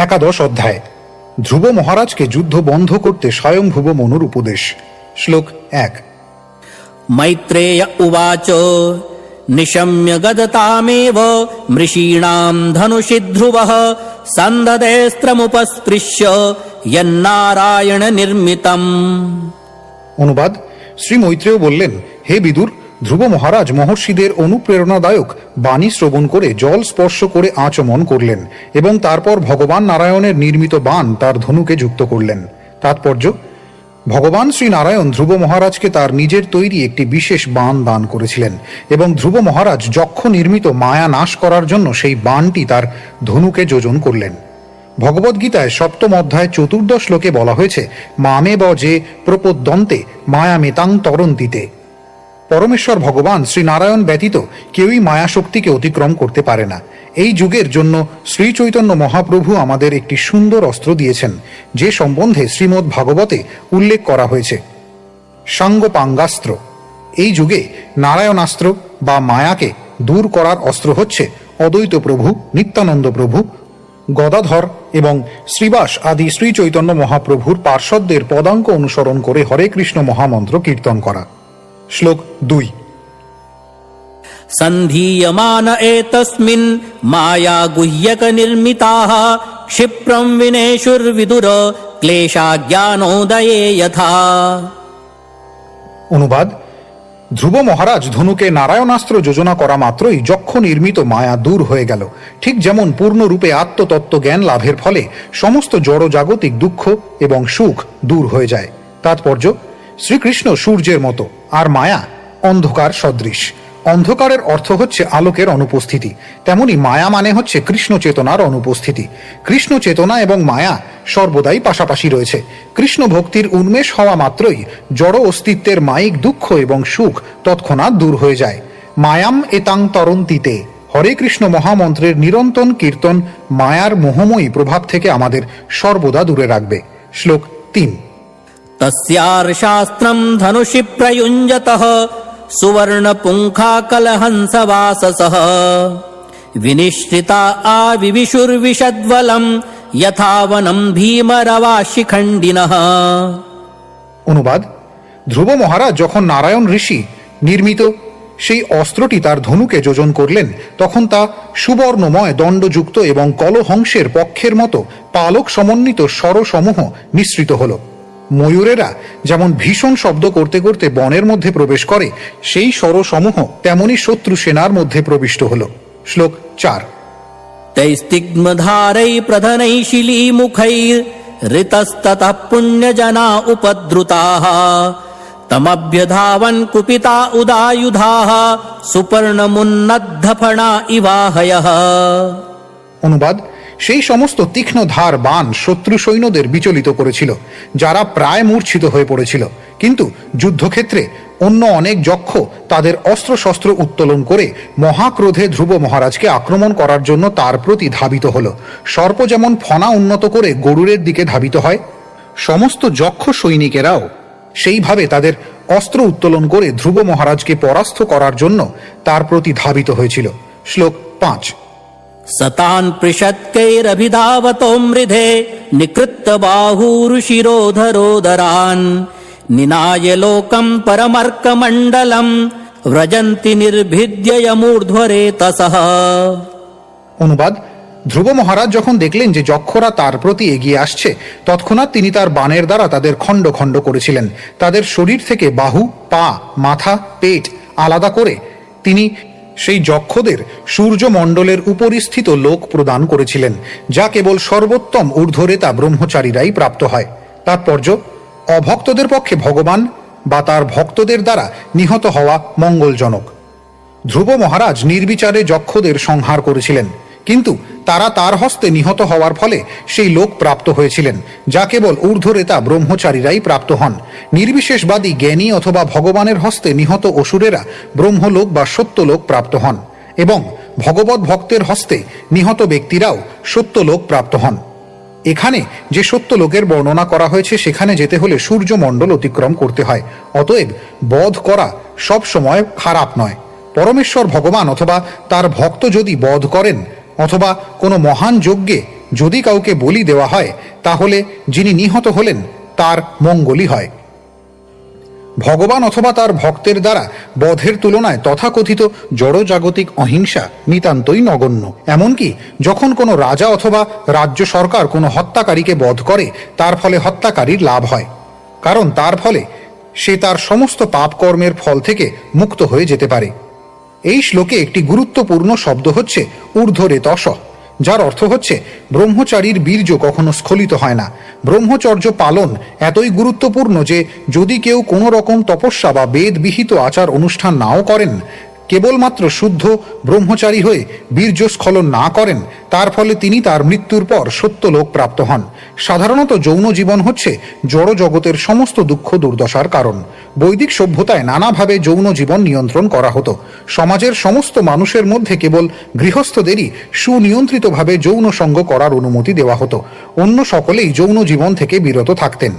একাদশ অধ্যায়। ধ্রুব মহারাজকে যুদ্ধ বন্ধ করতে স্বয়ংভুব মনুর উপদেশ। শ্লোক 1। मैत्रेय उवाच निशम्य गदतामेव मृषीणां धनुषि ध्रुवः सन्ददेस्त्रमुपस्पृश्य यन्नारायण निर्मितम्। অনুবাদ: শ্রী মৈত্রেয় বললেন, হে বিদুর, ধ্রুব মহারাজ মহর্ষিদের অনুপ্রেরণাদায়ক বাণী শ্রবণ করে জল স্পর্শ করে আচমন করলেন এবং তারপর ভগবান নারায়ণের নির্মিত বাণ তার ধনুকে যুক্ত করলেন। তাৎপর্য: ভগবান শ্রী নারায়ণ ধ্রুব মহারাজকে তার নিজের তৈরি একটি বিশেষ বাণ দান করেছিলেন এবং ধ্রুব মহারাজ যক্ষ নির্মিত মায়া নাশ করার জন্য সেই বাণটি তার ধনুকে যোজন করলেন। ভগবদ্গীতায় 7ম অধ্যায় 14 শ্লোকে বলা হয়েছে, মামেব যে প্রপদ্যন্তে মায়ামেতাং তরন্তিতে। পরমেশ্বর ভগবান শ্রী নারায়ণ ব্যতীত কেউই মায়াশক্তিকে অতিক্রম করতে পারে না। এই যুগের জন্য শ্রী চৈতন্য মহাপ্রভু আমাদের একটি সুন্দর অস্ত্র দিয়েছেন, যে সম্বন্ধে শ্রীমদ্ ভাগবতে উল্লেখ করা হয়েছে, সাঙ্গপাঙ্গাস্ত্র। এই যুগে নারায়ণাস্ত্র বা মায়াকে দূর করার অস্ত্র হচ্ছে অদ্বৈত প্রভু, নিত্যানন্দ প্রভু, গদাধর এবং শ্রীবাস আদি শ্রী চৈতন্য মহাপ্রভুর পার্ষদদের পদাঙ্ক অনুসরণ করে হরে কৃষ্ণ মহামন্ত্র কীর্তন করা। শ্লোক 2। सन्धीयमान एतस्मिन् माया गुह्यक निर्मिताः क्षिप्रं विनेशुर्विदुर क्लेशाज्ञानोदये यथा। অনুবাদ: ধ্রুব মহারাজ ধনুকে নারায়ণাস্ত্র যোজনা করা মাত্রই যক্ষ নির্মিত মায়া দূর হয়ে গেল, ঠিক যেমন পূর্ণরূপে আত্মতত্ত্ব জ্ঞান লাভের ফলে সমস্ত জড়জাগতিক দুঃখ এবং সুখ দূর হয়ে যায়। তাৎপর্য: শ্রীকৃষ্ণ সূর্যের মতো আর মায়া অন্ধকার সদৃশ। অন্ধকারের অর্থ হচ্ছে আলোকের অনুপস্থিতি, তেমনি মায়া মানে হচ্ছে কৃষ্ণ চেতনার অনুপস্থিতি। কৃষ্ণ চেতনা এবং মায়া সর্বদাই পাশাপাশি রয়েছে। কৃষ্ণ ভক্তির উন্মেষ হওয়া মাত্রই জড় অস্তিত্বের মায়িক দুঃখ এবং সুখ তৎক্ষণাৎ দূর হয়ে যায়। মায়াম এতাং তরন্তিতে। হরে কৃষ্ণ মহামন্ত্রের নিরন্তর কীর্তন মায়ার মোহময়ী প্রভাব থেকে আমাদের সর্বদা দূরে রাখবে। শ্লোক 3। तस्यार्शास्त्रं धनुषि प्रयुञ्जतः सुवर्णपुङ्खाकलहंसवाससः विनिश्रिता आविविशुर्विशद्वलं यथावनं भीमरवाशिखण्डिनः। অনুবাদ: ধ্রুব মহারাজ যখন নারায়ণ ঋষি নির্মিত সেই অস্ত্রটি তার ধনুকে যোজন করলেন, তখন তা সুবর্ণময় দণ্ডযুক্ত এবং কলহংসের পক্ষের মতো পালক সমন্বিত স্বরসমূহ নিঃসৃত হল। ময়ূরেরা যেমন ভীষণ শব্দ করতে করতে বনের মধ্যে প্রবেশ করে, সেই স্বরসমূহ তেমনি শত্রু সেনার মধ্যে প্রবিষ্ট হল। শ্লোক 4। तैस्तिग्मधारै प्रधनै शिलीमुखैरितस्ततः पुण्यजना उपद्रुताः तमभ्यधावन् कुपिता उदायुधाः सुपर्णमुन्नद्धफणा इवाहयः। অনুবাদ: সেই সমস্ত তীক্ষ্ণ ধার বাণ শত্রু সৈন্যদের বিচলিত করেছিল, যারা প্রায় মূর্ছিত হয়ে পড়েছিল। কিন্তু যুদ্ধক্ষেত্রে অন্য অনেক যক্ষ তাদের অস্ত্রশস্ত্র উত্তোলন করে মহাক্রোধে ধ্রুব মহারাজকে আক্রমণ করার জন্য তার প্রতি ধাবিত হল। সর্প যেমন ফনা উন্নত করে গরুরের দিকে ধাবিত হয়, সমস্ত যক্ষ সৈনিকেরাও সেইভাবে তাদের অস্ত্র উত্তোলন করে ধ্রুব মহারাজকে পরাস্ত করার জন্য তার প্রতি ধাবিত হয়েছিল। শ্লোক 5। सतान् पृषत्कैरभिधावतो मृधे निकृत्त बाहूरुशिरोधरोदरान् निनाय लोकं परमर्कमण्डलं व्रजन्ति निर्भिद्य यमूर्ध्वरेतसः। অনুবাদ: ধ্রুব মহারাজ যখন দেখলেন যে যক্ষরা তার প্রতি এগিয়ে আসছে, তৎক্ষণাৎ তিনি তার বাণের দ্বারা তাদের খণ্ড খণ্ড করেছিলেন। তাদের শরীর থেকে বাহু, পা, মাথা, পেট আলাদা করে তিনি সেই যক্ষদের সূর্যমণ্ডলের উপরিস্থিত লোক প্রদান করেছিলেন, যা কেবল সর্বোত্তম ঊর্ধ্বরেতা ব্রহ্মচারীরাই প্রাপ্ত হয়। তাৎপর্য: অভক্তদের পক্ষে ভগবান বা তার ভক্তদের দ্বারা নিহত হওয়া মঙ্গলজনক। ধ্রুব মহারাজ নির্বিচারে যক্ষদের সংহার করেছিলেন, কিন্তু তারা তার হস্তে নিহত হওয়ার ফলে সেই লোক প্রাপ্ত হয়েছিলেন, যা কেবল ঊর্ধ্বরেতা ব্রহ্মচারীরাই প্রাপ্ত হন। নির্বিশেষবাদী জ্ঞানী অথবা ভগবানের হস্তে নিহত অসুরেরা ব্রহ্মলোক বা সত্যলোক প্রাপ্ত হন, এবং ভগবত ভক্তের হস্তে নিহত ব্যক্তিরাও সত্যলোক প্রাপ্ত হন। এখানে যে সত্যলোকের বর্ণনা করা হয়েছে, সেখানে যেতে হলে সূর্যমণ্ডল অতিক্রম করতে হয়। অতএব বধ করা সব সময় খারাপ নয়। পরমেশ্বর ভগবান অথবা তার ভক্ত যদি বধ করেন অথবা কোনো মহান যজ্ঞে যদি কাউকে বলি দেওয়া হয় তাহলে যিনি নিহত হলেন তার মঙ্গলই হয়। ভগবান অথবা তার ভক্তের দ্বারা বধের তুলনায় তথাকথিত জড়জাগতিক অহিংসা নিতান্তই নগণ্য। এমনকি যখন কোনো রাজা অথবা রাজ্য সরকার কোনো হত্যাকারীকে বধ করে তার ফলে হত্যাকারীর লাভ হয়, কারণ তার ফলে সে তার সমস্ত পাপকর্মের ফল থেকে মুক্ত হয়ে যেতে পারে। এই শ্লোকে একটি গুরুত্বপূর্ণ শব্দ হচ্ছে ঊর্ধ্বরেতস, যার অর্থ হচ্ছে ব্রহ্মচারীর বীর্য কখনো স্খলিত হয় না। ব্রহ্মচর্য পালন এতই গুরুত্বপূর্ণ যে যদি কেউ কোনো রকম তপস্যা বা বেদবিহিত আচার অনুষ্ঠান নাও করেন, কেবলমাত্র শুদ্ধ ব্রহ্মচারী হয়ে বীর্য স্খলন না করেন, তার ফলে তিনি তার মৃত্যুর পর সত্যলোক প্রাপ্ত হন। সাধারণত যৌন জীবন হচ্ছে জড় জগতের সমস্ত দুঃখ দুর্দশার কারণ। বৈদিক সভ্যতায় নানাভাবে যৌন জীবন নিয়ন্ত্রণ করা হতো। সমাজের সমস্ত মানুষের মধ্যে কেবল গৃহস্থদেরই সুনিয়ন্ত্রিতভাবে যৌন সঙ্গ করার অনুমতি দেওয়া হতো, অন্য সকলেই যৌন জীবন থেকে বিরত থাকতেন।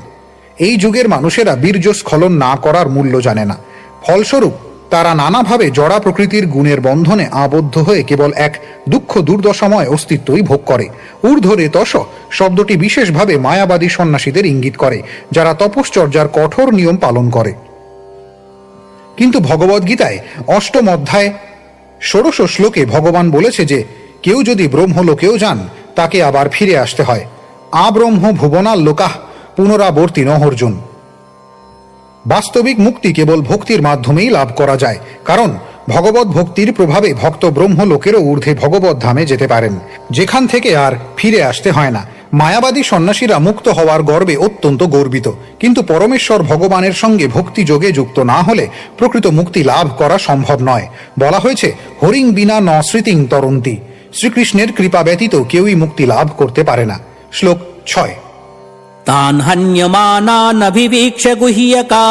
এই যুগের মানুষেরা বীর্য স্খলন না করার মূল্য জানে না। ফলস্বরূপ তারা নানাভাবে জড়া প্রকৃতির গুণের বন্ধনে আবদ্ধ হয়ে কেবল এক দুঃখ দুর্দশাময় অস্তিত্বই ভোগ করে। ঊর্ধ্বরেতস শব্দটি বিশেষভাবে মায়াবাদী সন্ন্যাসীদের ইঙ্গিত করে, যারা তপশ্চর্যার কঠোর নিয়ম পালন করে। কিন্তু ভগবদ্গীতায় ৮ম অধ্যায় ১৬ শ্লোকে ভগবান বলেছে যে কেউ যদি ব্রহ্মলোকেও যান তাকে আবার ফিরে আসতে হয়। আব্রহ্ম ভুবনাল লোকাহ পুনরাবর্তিন অর্জুন। বাস্তবিক মুক্তি কেবল ভক্তির মাধ্যমেই লাভ করা যায়, কারণ ভগবত ভক্তির প্রভাবে ভক্ত ব্রহ্মলোকেরও ঊর্ধ্বে ভগবত ধামে যেতে পারেন, যেখান থেকে আর ফিরে আসতে হয় না। মায়াবাদী সন্ন্যাসীরা মুক্ত হওয়ার গর্বে অত্যন্ত গর্বিত, কিন্তু পরমেশ্বর ভগবানের সঙ্গে ভক্তি যোগে যুক্ত না হলে প্রকৃত মুক্তি লাভ করা সম্ভব নয়। বলা হয়েছে হরিং বিনা ন স্মৃতিং তরন্তি, শ্রীকৃষ্ণের কৃপা ব্যতীত কেউই মুক্তি লাভ করতে পারে না। শ্লোক ৬। तान् हन्यमानानभिवीक्ष्य गुह्यका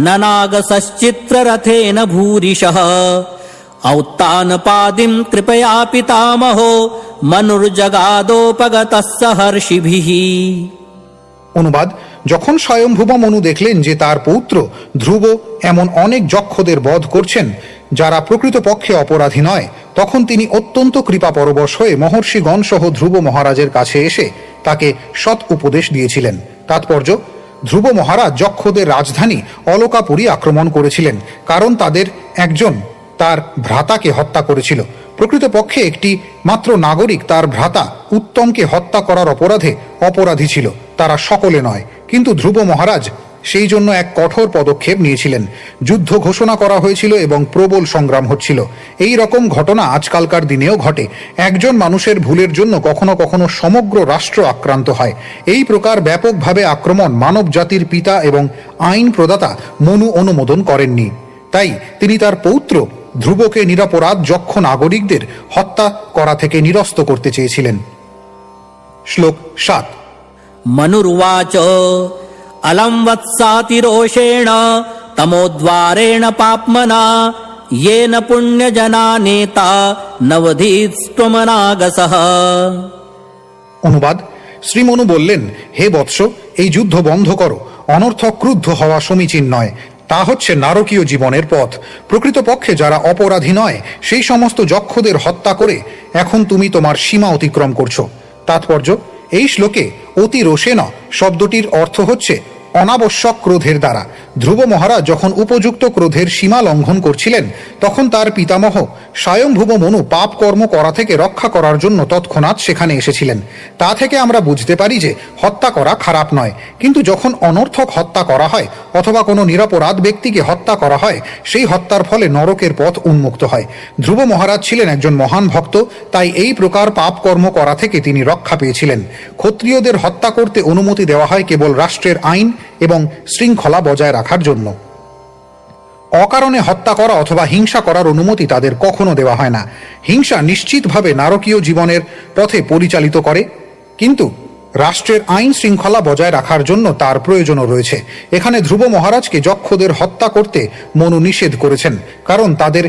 ननागसश्चित्ररथेन भूरिशः औत्तानपादिं कृपया पितामहो मनुर्जगादोपगतः सहर्षिभिः। অনুবাদ: যখন স্বয়ংভুব মনু দেখলেন যে তার পৌত্র ধ্রুব এমন অনেক যক্ষদের বধ করছেন যারা প্রকৃতপক্ষে অপরাধী নয়, তখন তিনি অত্যন্ত কৃপাপরবশ হয়ে মহর্ষিগণ সহ ধ্রুব মহারাজের কাছে এসে তাকে সৎ উপদেশ দিয়েছিলেন। তাৎপর্য: ধ্রুব মহারাজ যক্ষদের রাজধানী অলকাপুরী আক্রমণ করেছিলেন, কারণ তাদের একজন তার ভ্রাতাকে হত্যা করেছিল। প্রকৃতপক্ষে একটি মাত্র নাগরিক তার ভ্রাতা উত্তমকে হত্যা করার অপরাধে অপরাধী ছিল, তারা সকলে নয়। কিন্তু ধ্রুব মহারাজ সেই জন্য এক কঠোর পদক্ষেপ নিয়েছিলেন। যুদ্ধ ঘোষণা করা হয়েছিল এবং প্রবল সংগ্রাম হচ্ছিল। এই রকম ঘটনা আজকালকার দিনেও ঘটে। একজন মানুষের ভুলের জন্য কখনো কখনো সমগ্র রাষ্ট্র আক্রান্ত হয়। এই প্রকার ব্যাপকভাবে আক্রমণ মানব জাতির পিতা এবং আইন প্রদাতা মনু অনুমোদন করেননি। তাই তিনি তার পৌত্র ধ্রুবকে নিরপরাধ যক্ষ নাগরিকদের হত্যা করা থেকে নিরস্ত করতে চেয়েছিলেন। শ্লোক ৭। मनुर्वाच अलम वत्सातिरोषेण तमोद्वारेण पाप्मना येन पुण्यजना नेता नवधीत्स्त्वमनागसः। অনুবাদ: শ্রীমনু বললেন, হে বৎস, এই যুদ্ধ বন্ধ করো। অনর্থক ক্রুদ্ধ হওয়া সমীচীন নয়। তা হচ্ছে নারকীয় জীবনের পথ। প্রকৃতপক্ষে যারা অপরাধী নয় সেই সমস্ত যক্ষদের হত্যা করে এখন তুমি তোমার সীমা অতিক্রম করছো। তাৎপর্য: এই শ্লোকে অতি রোষেন শব্দটির অর্থ হচ্ছে অনাবশ্যক ক্রোধের দ্বারা। ধ্রুব মহারাজ যখন উপযুক্ত ক্রোধের সীমা লঙ্ঘন করছিলেন, তখন তার পিতামহ স্বয়ংভুব মনু পাপ কর্ম করা থেকে রক্ষা করার জন্য তৎক্ষণাৎ সেখানে এসেছিলেন। তা থেকে আমরা বুঝতে পারি যে হত্যা করা খারাপ নয়, কিন্তু যখন অনর্থক হত্যা করা হয় অথবা কোনো নিরপরাধ ব্যক্তিকে হত্যা করা হয়, সেই হত্যার ফলে নরকের পথ উন্মুক্ত হয়। ধ্রুব মহারাজ ছিলেন একজন মহান ভক্ত, তাই এই প্রকার পাপ কর্ম করা থেকে তিনি রক্ষা পেয়েছিলেন। ক্ষত্রিয়দের হত্যা করতে অনুমতি দেওয়া হয় কেবল রাষ্ট্রের আইন এবং শৃঙ্খলা বজায় রাখার জন্য। অকারণে হত্যা করা অথবা হিংসা করার অনুমতি তাদের কখনো দেওয়া হয় না। হিংসা নিশ্চিতভাবে নারকীয় জীবনের পথে পরিচালিত করে, কিন্তু রাষ্ট্রের আইন শৃঙ্খলা বজায় রাখার জন্য তার প্রয়োজনও রয়েছে। এখানে ধ্রুব মহারাজকে যক্ষদের হত্যা করতে মনু নিষেধ করেছেন, কারণ তাদের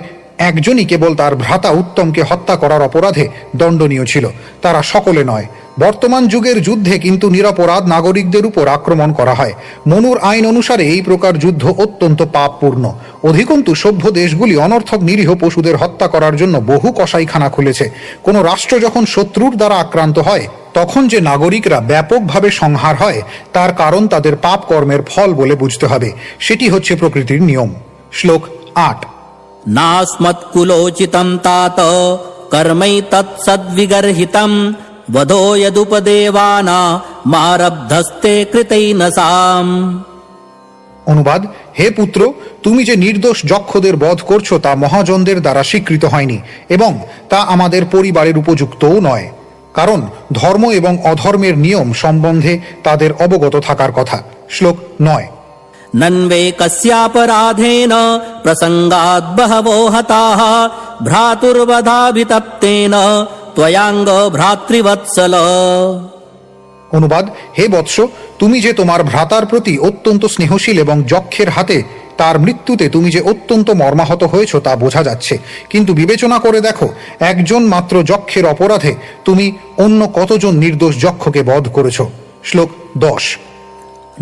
একজনই কেবল তার ভ্রাতা উত্তমকে হত্যা করার অপরাধে দণ্ডনীয় ছিল, তারা সকলে নয়। বর্তমান যুগের যুদ্ধে কিন্তু নিরপরাধ নাগরিকদের উপর আক্রমণ করা হয়। মনুর আইন অনুসারে এই প্রকার যুদ্ধ অত্যন্ত পাপপূর্ণ। অধিকন্তু সভ্য দেশগুলি অনর্থক নিরীহ পশুদের হত্যা করার জন্য বহু কসাইখানা খুলেছে। কোনো রাষ্ট্র যখন শত্রুর দ্বারা আক্রান্ত হয়, তখন যে নাগরিকরা ব্যাপকভাবে সংহার হয় তার কারণ তাদের পাপ কর্মের ফল বলে বুঝতে হবে। সেটি হচ্ছে প্রকৃতির নিয়ম। শ্লোক ৮। नास्मत्कुलोचितं तात कर्मैतत्सद्विगर्हितं वधो यदुपदेवाना मारब्धस्ते कृतैनसाम्। অনুবাদ: হে পুত্র, তুমি যে নির্দোষ যক্ষদের বধ করছো তা মহাজনদের দ্বারা স্বীকৃত হয়নি এবং তা আমাদের পরিবারের উপযুক্তও নয়, কারণ ধর্ম এবং অধর্মের নিয়ম সম্বন্ধে তাদের অবগত থাকার কথা। শ্লোক ৯। नन्वे कस्यापराधेन प्रसंगाद् बहवो हताः भ्रातुर्वधाभितप्तेन त्वयाङ्ग भ्रातृवत्सल। অনুবাদ: হে বৎস, তুমি যে তোমার ভ্রাতার প্রতি অত্যন্ত স্নেহশীল এবং যক্ষের হাতে তার মৃত্যুতে তুমি যে অত্যন্ত মর্মাহত হয়েছ তা বোঝা যাচ্ছে, কিন্তু বিবেচনা করে দেখো, একজন মাত্র যক্ষের অপরাধে তুমি অন্য কতজন নির্দোষ যক্ষকে বধ করেছ। শ্লোক ১০।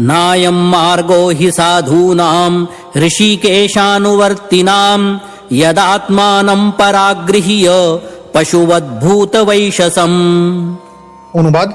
नायं मार्गो हि साधूनां ऋषिकेशानुवर्तिनां यदात्मानं परागृह्य पशुवद्भूतवैशसम्। অনুবাদ: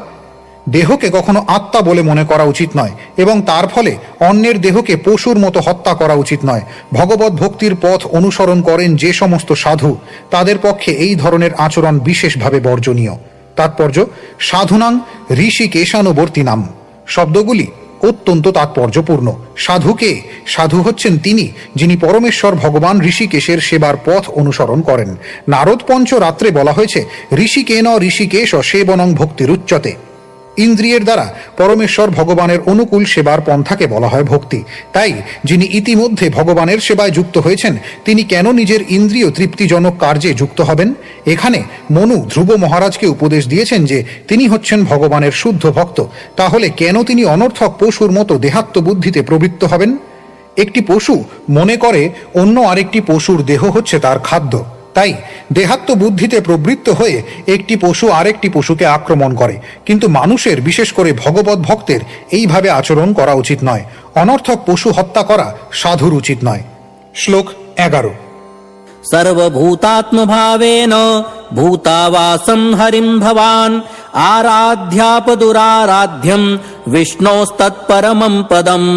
দেহকে কখনো আত্মা বলে মনে করা উচিত নয় এবং তার ফলে অন্যের দেহকে পশুর মতো হত্যা করা উচিত নয়। ভগবত ভক্তির পথ অনুসরণ করেন যে সমস্ত সাধু, তাদের পক্ষে এই ধরনের আচরণ বিশেষভাবে বর্জনীয়। তাৎপর্য: সাধুনাং ঋষিকেশানুবর্তিনাম শব্দগুলি অত্যন্ত তাৎপর্যপূর্ণ। সাধুকে, সাধু হচ্ছেন তিনি যিনি পরমেশ্বর ভগবান ঋষিকেশের সেবার পথ অনুসরণ করেন। নারদ পঞ্চ রাত্রে বলা হয়েছে, ঋষিকেন ঋষিকেশ সেবনং ভক্তিরুচ্যতে। ইন্দ্রিয়ের দ্বারা পরমেশ্বর ভগবানের অনুকূল সেবার পন্থাকে বলা হয় ভক্তি। তাই যিনি ইতিমধ্যে ভগবানের সেবায় যুক্ত হয়েছেন তিনি কেন নিজের ইন্দ্রিয় তৃপ্তিজনক কার্যে যুক্ত হবেন? এখানে মনু ধ্রুব মহারাজকে উপদেশ দিয়েছেন যে তিনি হচ্ছেন ভগবানের শুদ্ধ ভক্ত, তাহলে কেন তিনি অনর্থক পশুর মতো দেহাত্ম বুদ্ধিতে প্রবৃত্ত হবেন? একটি পশু মনে করে অন্য আরেকটি পশুর দেহ হচ্ছে তার খাদ্য, তাই দেহাত্ম বুদ্ধিতে প্রবৃত্ত হয়ে একটি পশু আরেকটি পশুকে আক্রমণ করে। কিন্তু মানুষের, বিশেষ করে ভগবত ভক্তের এইভাবে আচরণ করা উচিত নয়। অনর্থক পশু হত্যা করা সাধুর উচিত নয়। শ্লোক ১১। सर्वभूतात्मभावेन भूतावासं हरिं भवान् आराध्यापदुराराध्यं विष्णोस्तत्परमं पदम्।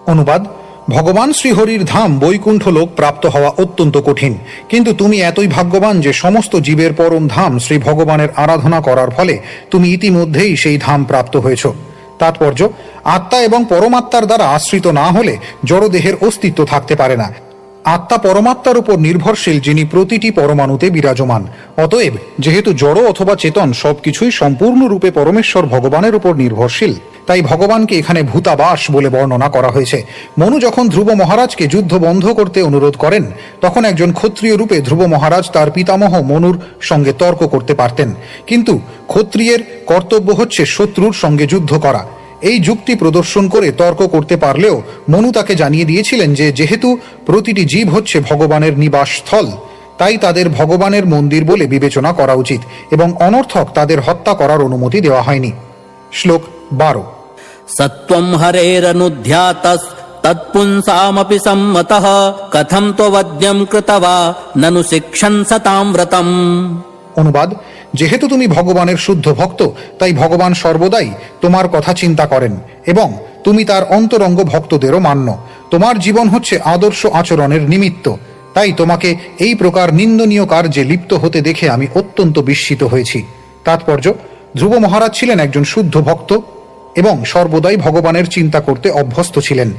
অনুবাদ: ভগবান শ্রীহরির ধাম বৈকুণ্ঠ লোক প্রাপ্ত হওয়া অত্যন্ত কঠিন, কিন্তু তুমি এতই ভাগ্যবান যে সমস্ত জীবের পরম ধাম শ্রী ভগবানের আরাধনা করার ফলে তুমি ইতিমধ্যেই সেই ধাম প্রাপ্ত হয়েছ। তাৎপর্য: আত্মা এবং পরমাত্মার দ্বারা আশ্রিত না হলে জড়দেহের অস্তিত্ব থাকতে পারে না। আত্মা পরমাত্মার উপর নির্ভরশীল, যিনি প্রতিটি পরমাণুতে বিরাজমান। অতএব যেহেতু জড় অথবা চেতন সবকিছুই সম্পূর্ণরূপে পরমেশ্বর ভগবানের উপর নির্ভরশীল, তাই ভগবানকে এখানে ভূতাবাস বলে বর্ণনা করা হয়েছে। মনু যখন ধ্রুব মহারাজকে যুদ্ধ বন্ধ করতে অনুরোধ করেন, তখন একজন ক্ষত্রিয় রূপে ধ্রুব মহারাজ তার পিতামহ মনুর সঙ্গে তর্ক করতে পারতেন, কিন্তু ক্ষত্রিয়ের কর্তব্য হচ্ছে শত্রুর সঙ্গে যুদ্ধ করা। এই যুক্তি প্রদর্শন করে তর্ক করতে পারলেও মনু তাকে জানিয়ে দিয়েছিলেন যে যেহেতু প্রতিটি জীব হচ্ছে ভগবানের নিবাস স্থল, তাই তাদের ভগবানের মন্দির বলে বিবেচনা করা উচিত এবং অনর্থক তাদের হত্যা করার অনুমতি দেওয়া হয়নি। শ্লোক ১২। सत्त्वं हरेरनुध्यातस् तत्पुंसामपि सम्मतः कथं त्ववद्यं कृतवा ननु शिक्षन् सतां व्रतम्। অনুবাদ: যেহেতু তুমি ভগবানের শুদ্ধ ভক্ত, তাই ভগবান সর্বদাই তোমার কথা চিন্তা করেন এবং তুমি তার অন্তরঙ্গ ভক্তদেরও মান্য। তোমার জীবন হচ্ছে আদর্শ আচরণের নিমিত্ত, তাই তোমাকে এই প্রকার নিন্দনীয় কার্যে লিপ্ত হতে দেখে আমি অত্যন্ত বিস্মিত হয়েছি। তাৎপর্য: ধ্রুব মহারাজ ছিলেন একজন শুদ্ধ ভক্ত এবং সর্বদাই ভগবানের চিন্তা করতে অভ্যস্ত ছিলেন।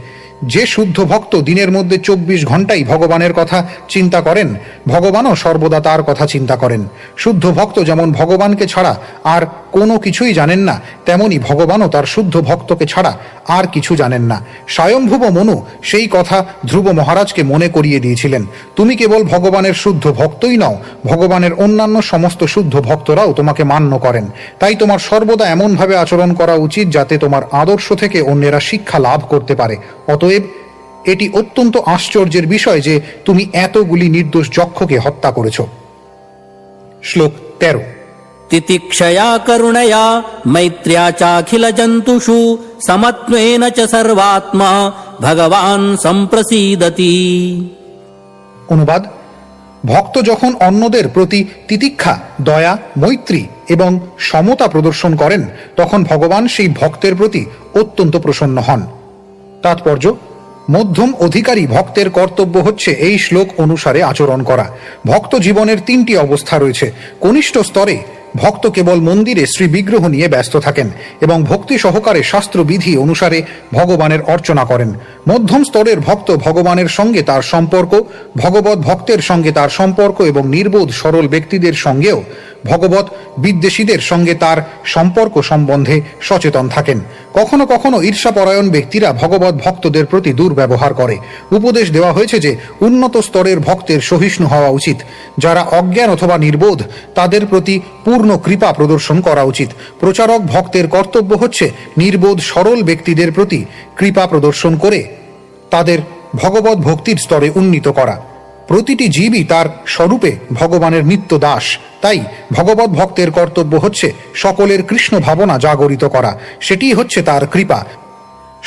যে শুদ্ধ ভক্ত দিনের মধ্যে ২৪ ঘন্টাই ভগবানের কথা চিন্তা করেন, ভগবানও সর্বদা তার কথা চিন্তা করেন। শুদ্ধ ভক্ত যেমন ভগবানকে ছাড়া আর কোনো কিছুই জানেন না, তেমনি ভগবানও তার শুদ্ধ ভক্তকে ছাড়া আর কিছু জানেন না। স্বয়ংভুব মনু সেই কথা ধ্রুব মহারাজকে মনে করিয়ে দিয়েছিলেন। তুমি কেবল ভগবানের শুদ্ধ ভক্তই নও, ভগবানের অন্যান্য সমস্ত শুদ্ধ ভক্তরাও তোমাকে মান্য করেন। তাই তোমার সর্বদা এমনভাবে আচরণ করা উচিত যাতে তোমার আদর্শ থেকে অন্যেরা শিক্ষা লাভ করতে পারে। অতএব এটি অত্যন্ত আশ্চর্যের বিষয় যে তুমি এতগুলি নির্দোষ যক্ষকে হত্যা করেছ। শ্লোক ১৩। तितिक्षया करुणया मैत्र्या चाखिल जन्तुषु समत्वेन च सर्वात्मा भगवान् सम्प्रसीदति। অনুবাদ: ভক্ত যখন অন্যদের প্রতি তিতিক্ষা, দয়া, মৈত্রী এবং সমতা প্রদর্শন করেন, তখন ভগবান সেই ভক্তের প্রতি অত্যন্ত প্রসন্ন হন। তাৎপর্য: মধ্যম অধিকারী ভক্তের কর্তব্য হচ্ছে এই শ্লোক অনুসারে আচরণ করা। ভক্ত জীবনের তিনটি অবস্থা রয়েছে। কনিষ্ঠ স্তরে ভক্ত কেবল মন্দিরে শ্রী বিগ্রহ নিয়ে ব্যস্ত থাকেন এবং ভক্তি সহকারে শাস্ত্রবিধি অনুসারে ভগবানের অর্চনা করেন। মধ্যম স্তরের ভক্ত ভগবানের সঙ্গে তার সম্পর্ক, ভগবত ভক্তের সঙ্গে তার সম্পর্ক এবং নির্বোধ সরল ব্যক্তিদের সঙ্গেও ভগবত বিদ্বেষীদের সঙ্গে তার সম্পর্ক সম্বন্ধে সচেতন থাকেন। কখনো কখনো ঈর্ষাপরায়ণ ব্যক্তিরা ভগবত ভক্তদের প্রতি দুর্ব্যবহার করে। উপদেশ দেওয়া হয়েছে যে উন্নত স্তরের ভক্তের সহিষ্ণু হওয়া উচিত। যারা অজ্ঞান অথবা নির্বোধ, তাদের প্রতি পূর্ণ কৃপা প্রদর্শন করা উচিত। প্রচারক ভক্তের কর্তব্য হচ্ছে নির্বোধ সরল ব্যক্তিদের প্রতি কৃপা প্রদর্শন করে তাদের ভগবত ভক্তির স্তরে উন্নীত করা। প্রতিটি জীবই তার স্বরূপে ভগবানের নিত্য দাস। তাই ভগবত ভক্তের কর্তব্য হচ্ছে সকলের কৃষ্ণ ভাবনা জাগরিত করা। সেটিই হচ্ছে তার কৃপা।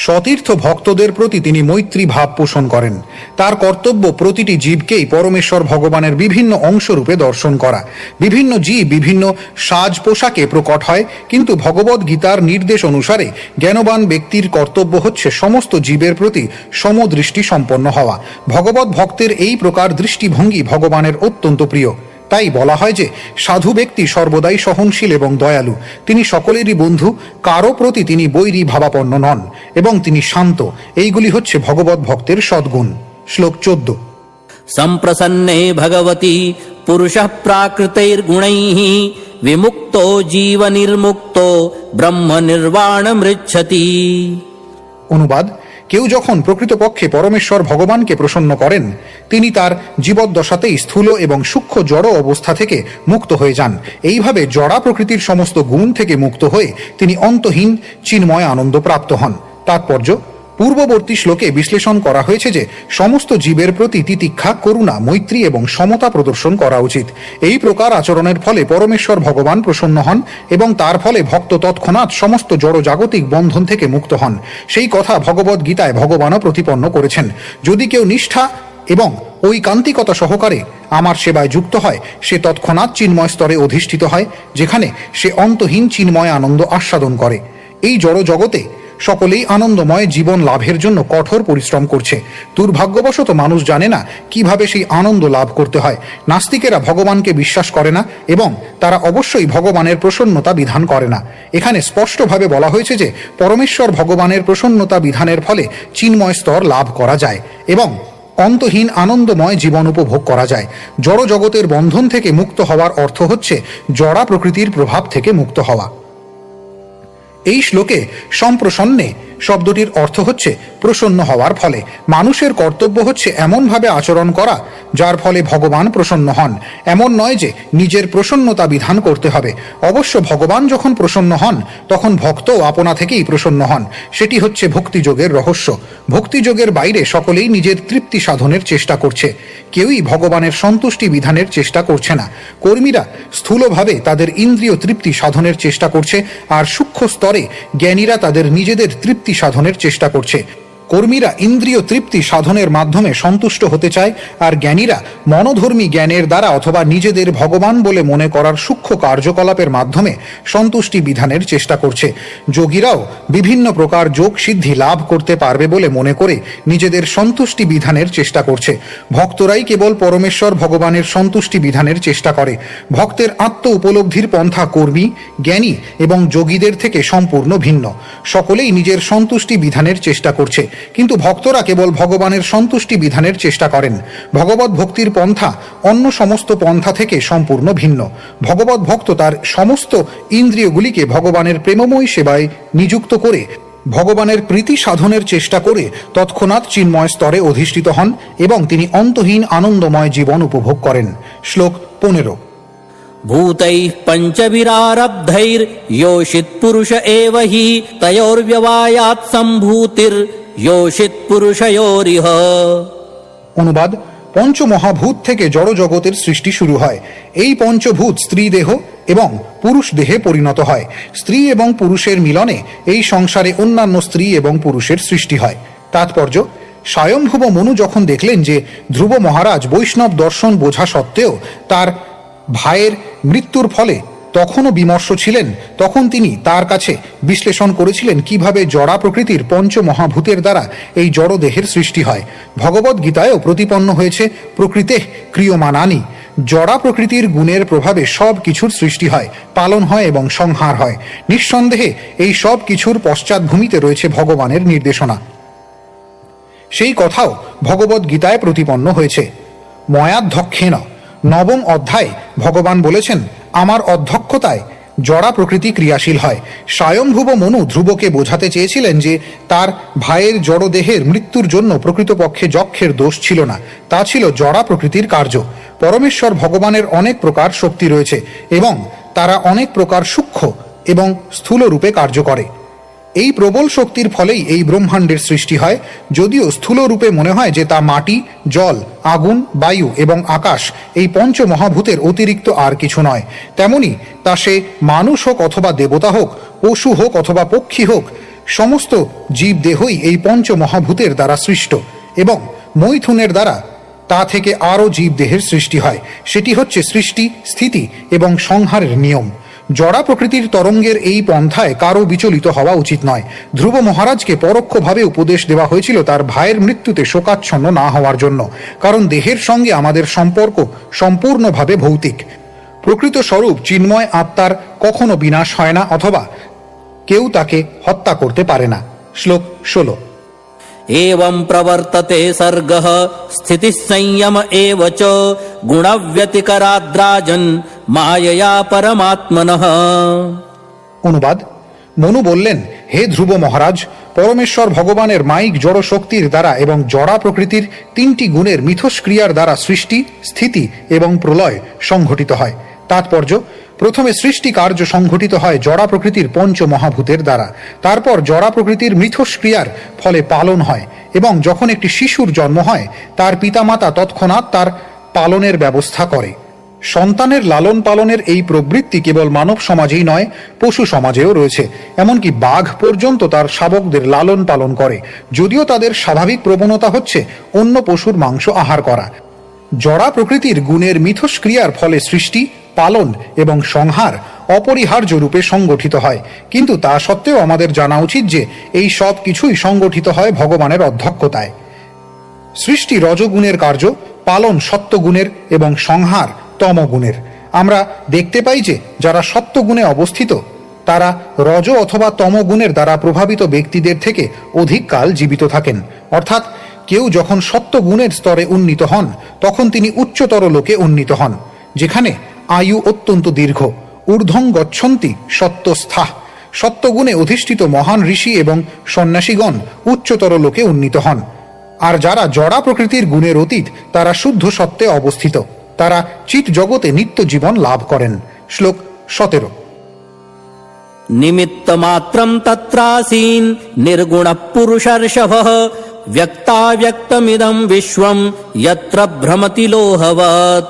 সতীর্থ ভক্তদের প্রতি তিনি মৈত্রী ভাব পোষণ করেন। তার কর্তব্য প্রতিটি জীবকেই পরমেশ্বর ভগবানের বিভিন্ন অংশরূপে দর্শন করা। বিভিন্ন জীব বিভিন্ন সাজ পোশাকে প্রকট হয়, কিন্তু ভগবদ গীতার নির্দেশ অনুসারে জ্ঞানবান ব্যক্তির কর্তব্য হচ্ছে সমস্ত জীবের প্রতি সমদৃষ্টি সম্পন্ন হওয়া। ভগবত ভক্তের এই প্রকার দৃষ্টিভঙ্গি ভগবানের অত্যন্ত প্রিয়। তাই বলা হয় যে সাধু ব্যক্তি সর্বদাই সহনশীল এবং দয়ালু। তিনি সকলেরই বন্ধু, কারো প্রতি তিনি বৈরী ভাবাপন্ন নন এবং তিনি শান্ত। এইগুলি হচ্ছে ভগবত ভক্তের সদ্গুণ। শ্লোক 14। সম্প্রসন্নে ভগবতী পুরুষঃ প্রাকৃতৈর্গুণৈঃ বিমুক্তো জীব নির্মুক্তো ব্রহ্ম নির্বাণমৃচ্ছতি। অনুবাদ: কেউ যখন প্রকৃতপক্ষে পরমেশ্বর ভগবানকে প্রসন্ন করেন, তিনি তার জীবদ্দশাতেই স্থূল এবং সূক্ষ্ম জড় অবস্থা থেকে মুক্ত হয়ে যান। এইভাবে জড়া প্রকৃতির সমস্ত গুণ থেকে মুক্ত হয়ে তিনি অন্তহীন চিন্ময় আনন্দ প্রাপ্ত হন। তাৎপর্য: পূর্ববর্তী শ্লোকে বিশ্লেষণ করা হয়েছে যে সমস্ত জীবের প্রতি তিতিক্ষা, করুণা, মৈত্রী এবং সমতা প্রদর্শন করা উচিত। এই প্রকার আচরণের ফলে পরমেশ্বর ভগবান প্রসন্ন হন এবং তার ফলে ভক্ত তৎক্ষণাৎ সমস্ত জড়জাগতিক বন্ধন থেকে মুক্ত হন। সেই কথা ভগবদ গীতায় ভগবানও প্রতিপন্ন করেছেন। যদি কেউ নিষ্ঠা এবং ঐকান্তিকতা সহকারে আমার সেবায় যুক্ত হয়, সে তৎক্ষণাৎ চিন্ময় স্তরে অধিষ্ঠিত হয়, যেখানে সে অন্তহীন চিন্ময় আনন্দ আস্বাদন করে। এই জড় জগতে সকলেই আনন্দময় জীবন লাভের জন্য কঠোর পরিশ্রম করছে। দুর্ভাগ্যবশত মানুষ জানে না কিভাবে সেই আনন্দ লাভ করতে হয়। নাস্তিকেরা ভগবানকে বিশ্বাস করে না এবং তারা অবশ্যই ভগবানের প্রসন্নতা বিধান করে না। এখানে স্পষ্টভাবে বলা হয়েছে যে পরমেশ্বর ভগবানের প্রসন্নতা বিধানের ফলে চিন্ময় স্তর লাভ করা যায় এবং অন্তহীন আনন্দময় জীবন উপভোগ করা যায়। জড় জগতের বন্ধন থেকে মুক্ত হওয়ার অর্থ হচ্ছে জড়া প্রকৃতির প্রভাব থেকে মুক্ত হওয়া। এই শ্লোকে সম্প্রসন্নে শব্দটির অর্থ হচ্ছে প্রসন্ন হওয়ার ফলে। মানুষের কর্তব্য হচ্ছে এমনভাবে আচরণ করা যার ফলে ভগবান প্রসন্ন হন। এমন নয় যে নিজের প্রসন্নতা বিধান করতে হবে। অবশ্য ভগবান যখন প্রসন্ন হন, তখন ভক্তও আপনা থেকেই প্রসন্ন হন। সেটি হচ্ছে ভক্তিযোগের রহস্য। ভক্তিযোগের বাইরে সকলেই নিজের তৃপ্তি সাধনের চেষ্টা করছে। কেউই ভগবানের সন্তুষ্টি বিধানের চেষ্টা করছে না। কর্মীরা স্থূলভাবে তাদের ইন্দ্রিয় তৃপ্তি সাধনের চেষ্টা করছে, আর সূক্ষ্ম স্তরে জ্ঞানীরা তাদের নিজেদের তৃপ্তি সাধনের চেষ্টা করছে। কর্মীরা ইন্দ্রিয় তৃপ্তি সাধনের মাধ্যমে সন্তুষ্ট হতে চায়, আর জ্ঞানীরা মনোধর্মী জ্ঞানের দ্বারা অথবা নিজেদের ভগবান বলে মনে করার সূক্ষ্ম কার্যকলাপের মাধ্যমে সন্তুষ্টি বিধানের চেষ্টা করছে। যোগীরাও বিভিন্ন প্রকার যোগ সিদ্ধি লাভ করতে পারবে বলে মনে করে নিজেদের সন্তুষ্টি বিধানের চেষ্টা করছে। ভক্তরাই কেবল পরমেশ্বর ভগবানের সন্তুষ্টি বিধানের চেষ্টা করে। ভক্তের আত্ম উপলব্ধির পন্থা কর্মী, জ্ঞানী এবং যোগীদের থেকে সম্পূর্ণ ভিন্ন। সকলেই নিজের সন্তুষ্টি বিধানের চেষ্টা করছে, কিন্তু ভক্তরা কেবল ভগবানের সন্তুষ্টি বিধানের চেষ্টা করেন। ভগবত ভক্তির পন্থা অন্য সমস্ত পন্থা থেকে সম্পূর্ণ ভিন্ন। ভগবত ভক্ত তার সমস্ত ইন্দ্রিয়গুলিকে ভগবানের প্রেমময়ী সেবায় নিযুক্ত করে ভগবানের প্রীতি সাধনের চেষ্টা করে তৎক্ষণাৎ চিন্ময় স্তরে অধিষ্ঠিত হন এবং তিনি অন্তহীন আনন্দময় জীবন উপভোগ করেন। শ্লোক 15। ভূতৈঃ পঞ্চবিরারব্ধৈর যোষিত পুরুষ এব হি তয়োর্ব্যবায়াৎ সম্ভূতির যোষিত পুরুষয়োরিহ। অনুবাদ: পঞ্চমহাভূত থেকে জড় জগতের সৃষ্টি শুরু হয়। এই পঞ্চভূত স্ত্রী দেহ এবং পুরুষ দেহে পরিণত হয়। স্ত্রী এবং পুরুষের মিলনে এই সংসারে অন্যান্য স্ত্রী এবং পুরুষের সৃষ্টি হয়। তাৎপর্য: স্বয়ংভুব মনু যখন দেখলেন যে ধ্রুব মহারাজ বৈষ্ণব দর্শন বোঝা সত্ত্বেও তার ভাইয়ের মৃত্যুর ফলে তখনও বিমর্ষ ছিলেন, তখন তিনি তার কাছে বিশ্লেষণ করেছিলেন কিভাবে জড়া প্রকৃতির পঞ্চমহাভূতের দ্বারা এই জড়দেহের সৃষ্টি হয়। ভগবদ গীতায়ও প্রতিপন্ন হয়েছে প্রকৃতে ক্রিয়মানানি, জড়া প্রকৃতির গুণের প্রভাবে সব কিছুর সৃষ্টি হয়, পালন হয় এবং সংহার হয়। নিঃসন্দেহে এই সব কিছুর পশ্চাৎভূমিতে রয়েছে ভগবানের নির্দেশনা। সেই কথাও ভগবদ গীতায় প্রতিপন্ন হয়েছে। ময়াধ্যক্ষেন, নবম অধ্যায় ভগবান বলেছেন, আমার অধ্যক্ষতায় জড়া প্রকৃতি ক্রিয়াশীল হয়। স্বয়ংভুব মনু ধ্রুবকে বোঝাতে চেয়েছিলেন যে তার ভাইয়ের জড়দেহের মৃত্যুর জন্য প্রকৃতপক্ষে যক্ষের দোষ ছিল না, তা ছিল জড়া প্রকৃতির কার্য। পরমেশ্বর ভগবানের অনেক প্রকার শক্তি রয়েছে এবং তারা অনেক প্রকার সূক্ষ্ম এবং স্থূল রূপে কার্য করে। এই প্রবল শক্তির ফলেই এই ব্রহ্মাণ্ডের সৃষ্টি হয়, যদিও স্থূল রূপে মনে হয় যে তা মাটি, জল, আগুন, বায়ু এবং আকাশ এই পঞ্চমহাভূতের অতিরিক্ত আর কিছু নয়। তেমনি তা সে মানুষ হোক অথবা দেবতা হোক, পশু হোক অথবা পক্ষী হোক, সমস্ত জীবদেহই এই পঞ্চমহাভূতের দ্বারা সৃষ্ট এবং মৈথুনের দ্বারা তা থেকে আরও জীবদেহের সৃষ্টি হয়। সেটি হচ্ছে সৃষ্টি, স্থিতি এবং সংহারের নিয়ম। জড়া প্রকৃতির তরঙ্গের এই পন্থায় কারও বিচলিত হওয়া উচিত নয়। ধ্রুব মহারাজকে পরোক্ষভাবে উপদেশ দেওয়া হয়েছিল তার ভাইয়ের মৃত্যুতে শোকাচ্ছন্ন না হওয়ার জন্য, কারণ দেহের সঙ্গে আমাদের সম্পর্ক সম্পূর্ণভাবে ভৌতিক। প্রকৃত স্বরূপ চিন্ময় আত্মার কখনো বিনাশ হয় না অথবা কেউ তাকে হত্যা করতে পারে না। শ্লোক 16। एवं प्रवर्तते सर्गः स्थितिः संयम एव च गुणव्यतिकराद्राजन् मायया परमात्मनः। অনুবাদ: মনু বললেন, হে ধ্রুব মহারাজ, পরমেশ্বর ভগবানের মায়িক জড় শক্তির দ্বারা এবং জড়া প্রকৃতির তিনটি গুণের মিথস্ক্রিয়ার দ্বারা সৃষ্টি, স্থিতি এবং প্রলয় সংঘটিত হয়। তাৎপর্য: প্রথমে সৃষ্টি কার্য সংঘটিত হয় জড়া প্রকৃতির পঞ্চমহাভূতের দ্বারা, তারপর জড়া প্রকৃতির মিথস্ক্রিয়ার ফলে পালন হয় এবং যখন একটি শিশুর জন্ম হয় তার পিতামাতা তৎক্ষণাৎ তার পালনের ব্যবস্থা করে। সন্তানের লালন পালনের এই প্রবৃত্তি কেবল মানব সমাজেই নয়, পশু সমাজেও রয়েছে। এমনকি বাঘ পর্যন্ত তার শাবকদের লালন পালন করে, যদিও তাদের স্বাভাবিক প্রবণতা হচ্ছে অন্য পশুর মাংস আহার করা। জড়া প্রকৃতির গুণের মিথস্ক্রিয়ার ফলে সৃষ্টি, পালন এবং সংহার অপরিহার্য রূপে সংগঠিত হয়, কিন্তু তা সত্ত্বেও আমাদের জানা উচিত যে এই সব কিছুই সংগঠিত হয় ভগবানের অধ্যক্ষতায়। সৃষ্টি রজগুণের কার্য, পালন সত্যগুণের এবং সংহার তমগুণের। আমরা দেখতে পাই যে যারা সত্যগুণে অবস্থিত তারা রজ অথবা তমগুণের দ্বারা প্রভাবিত ব্যক্তিদের থেকে অধিক কাল জীবিত থাকেন। অর্থাৎ কেউ যখন সত্যগুণের স্তরে উন্নীত হন তখন তিনি উচ্চতর লোকে উন্নীত হন, যেখানে আয়ু অত্যন্ত দীর্ঘ। ঊর্ধ্বং গচ্ছন্তি সত্যস্থা। সত্যগুণে অধিষ্ঠিত মহান ঋষি এবং সন্ন্যাসীগণ উচ্চতর লোকে উন্নীত হন। আর যারা জড়া প্রকৃতির গুণের অতীত তারা শুদ্ধ সত্ত্বে অবস্থিত, তারা চিৎ জগতে নিত্য জীবন লাভ করেন। শ্লোক 17। निमित्तमात्रं तत्रासीन् निर्गुणः पुरुषर्षभः व्यक्ताव्यक्तमिदं विश्वं यत्र भ्रमति लोहवत्।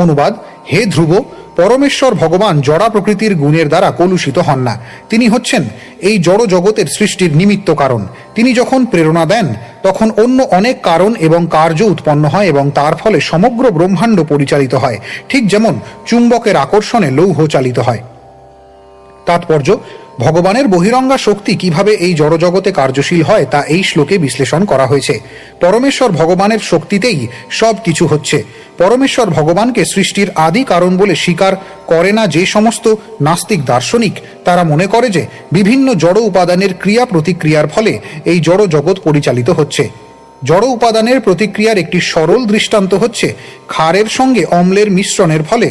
অনুবাদ: হে ধ্রুব, পরমেশ্বর ভগবান জড়া প্রকৃতির গুণের দ্বারা কলুষিত হন না। তিনি হচ্ছেন এই জড় জগতের সৃষ্টির নিমিত্ত কারণ। তিনি যখন প্রেরণা দেন তখন অন্য অনেক কারণ এবং কার্য উৎপন্ন হয় এবং তার ফলে সমগ্র ব্রহ্মাণ্ড পরিচালিত হয়, ঠিক যেমন চুম্বকের আকর্ষণে লৌহ চালিত হয়। তাৎপর্য: ভগবানের বহিরঙ্গা শক্তি কিভাবে এই জড়জগতে কার্যশীল হয় তা এই শ্লোকে বিশ্লেষণ করা হয়েছে। পরমেশ্বর ভগবানের শক্তিতেই সব কিছু হচ্ছে। পরমেশ্বর ভগবানকে সৃষ্টির আদি কারণ বলে স্বীকার করে না যে সমস্ত নাস্তিক দার্শনিক, তারা মনে করে যে বিভিন্ন জড় উপাদানের ক্রিয়া প্রতিক্রিয়ার ফলে এই জড় জগৎ পরিচালিত হচ্ছে। জড় উপাদানের প্রতিক্রিয়ার একটি সরল দৃষ্টান্ত হচ্ছে ক্ষারের সঙ্গে অম্লের মিশ্রণের ফলে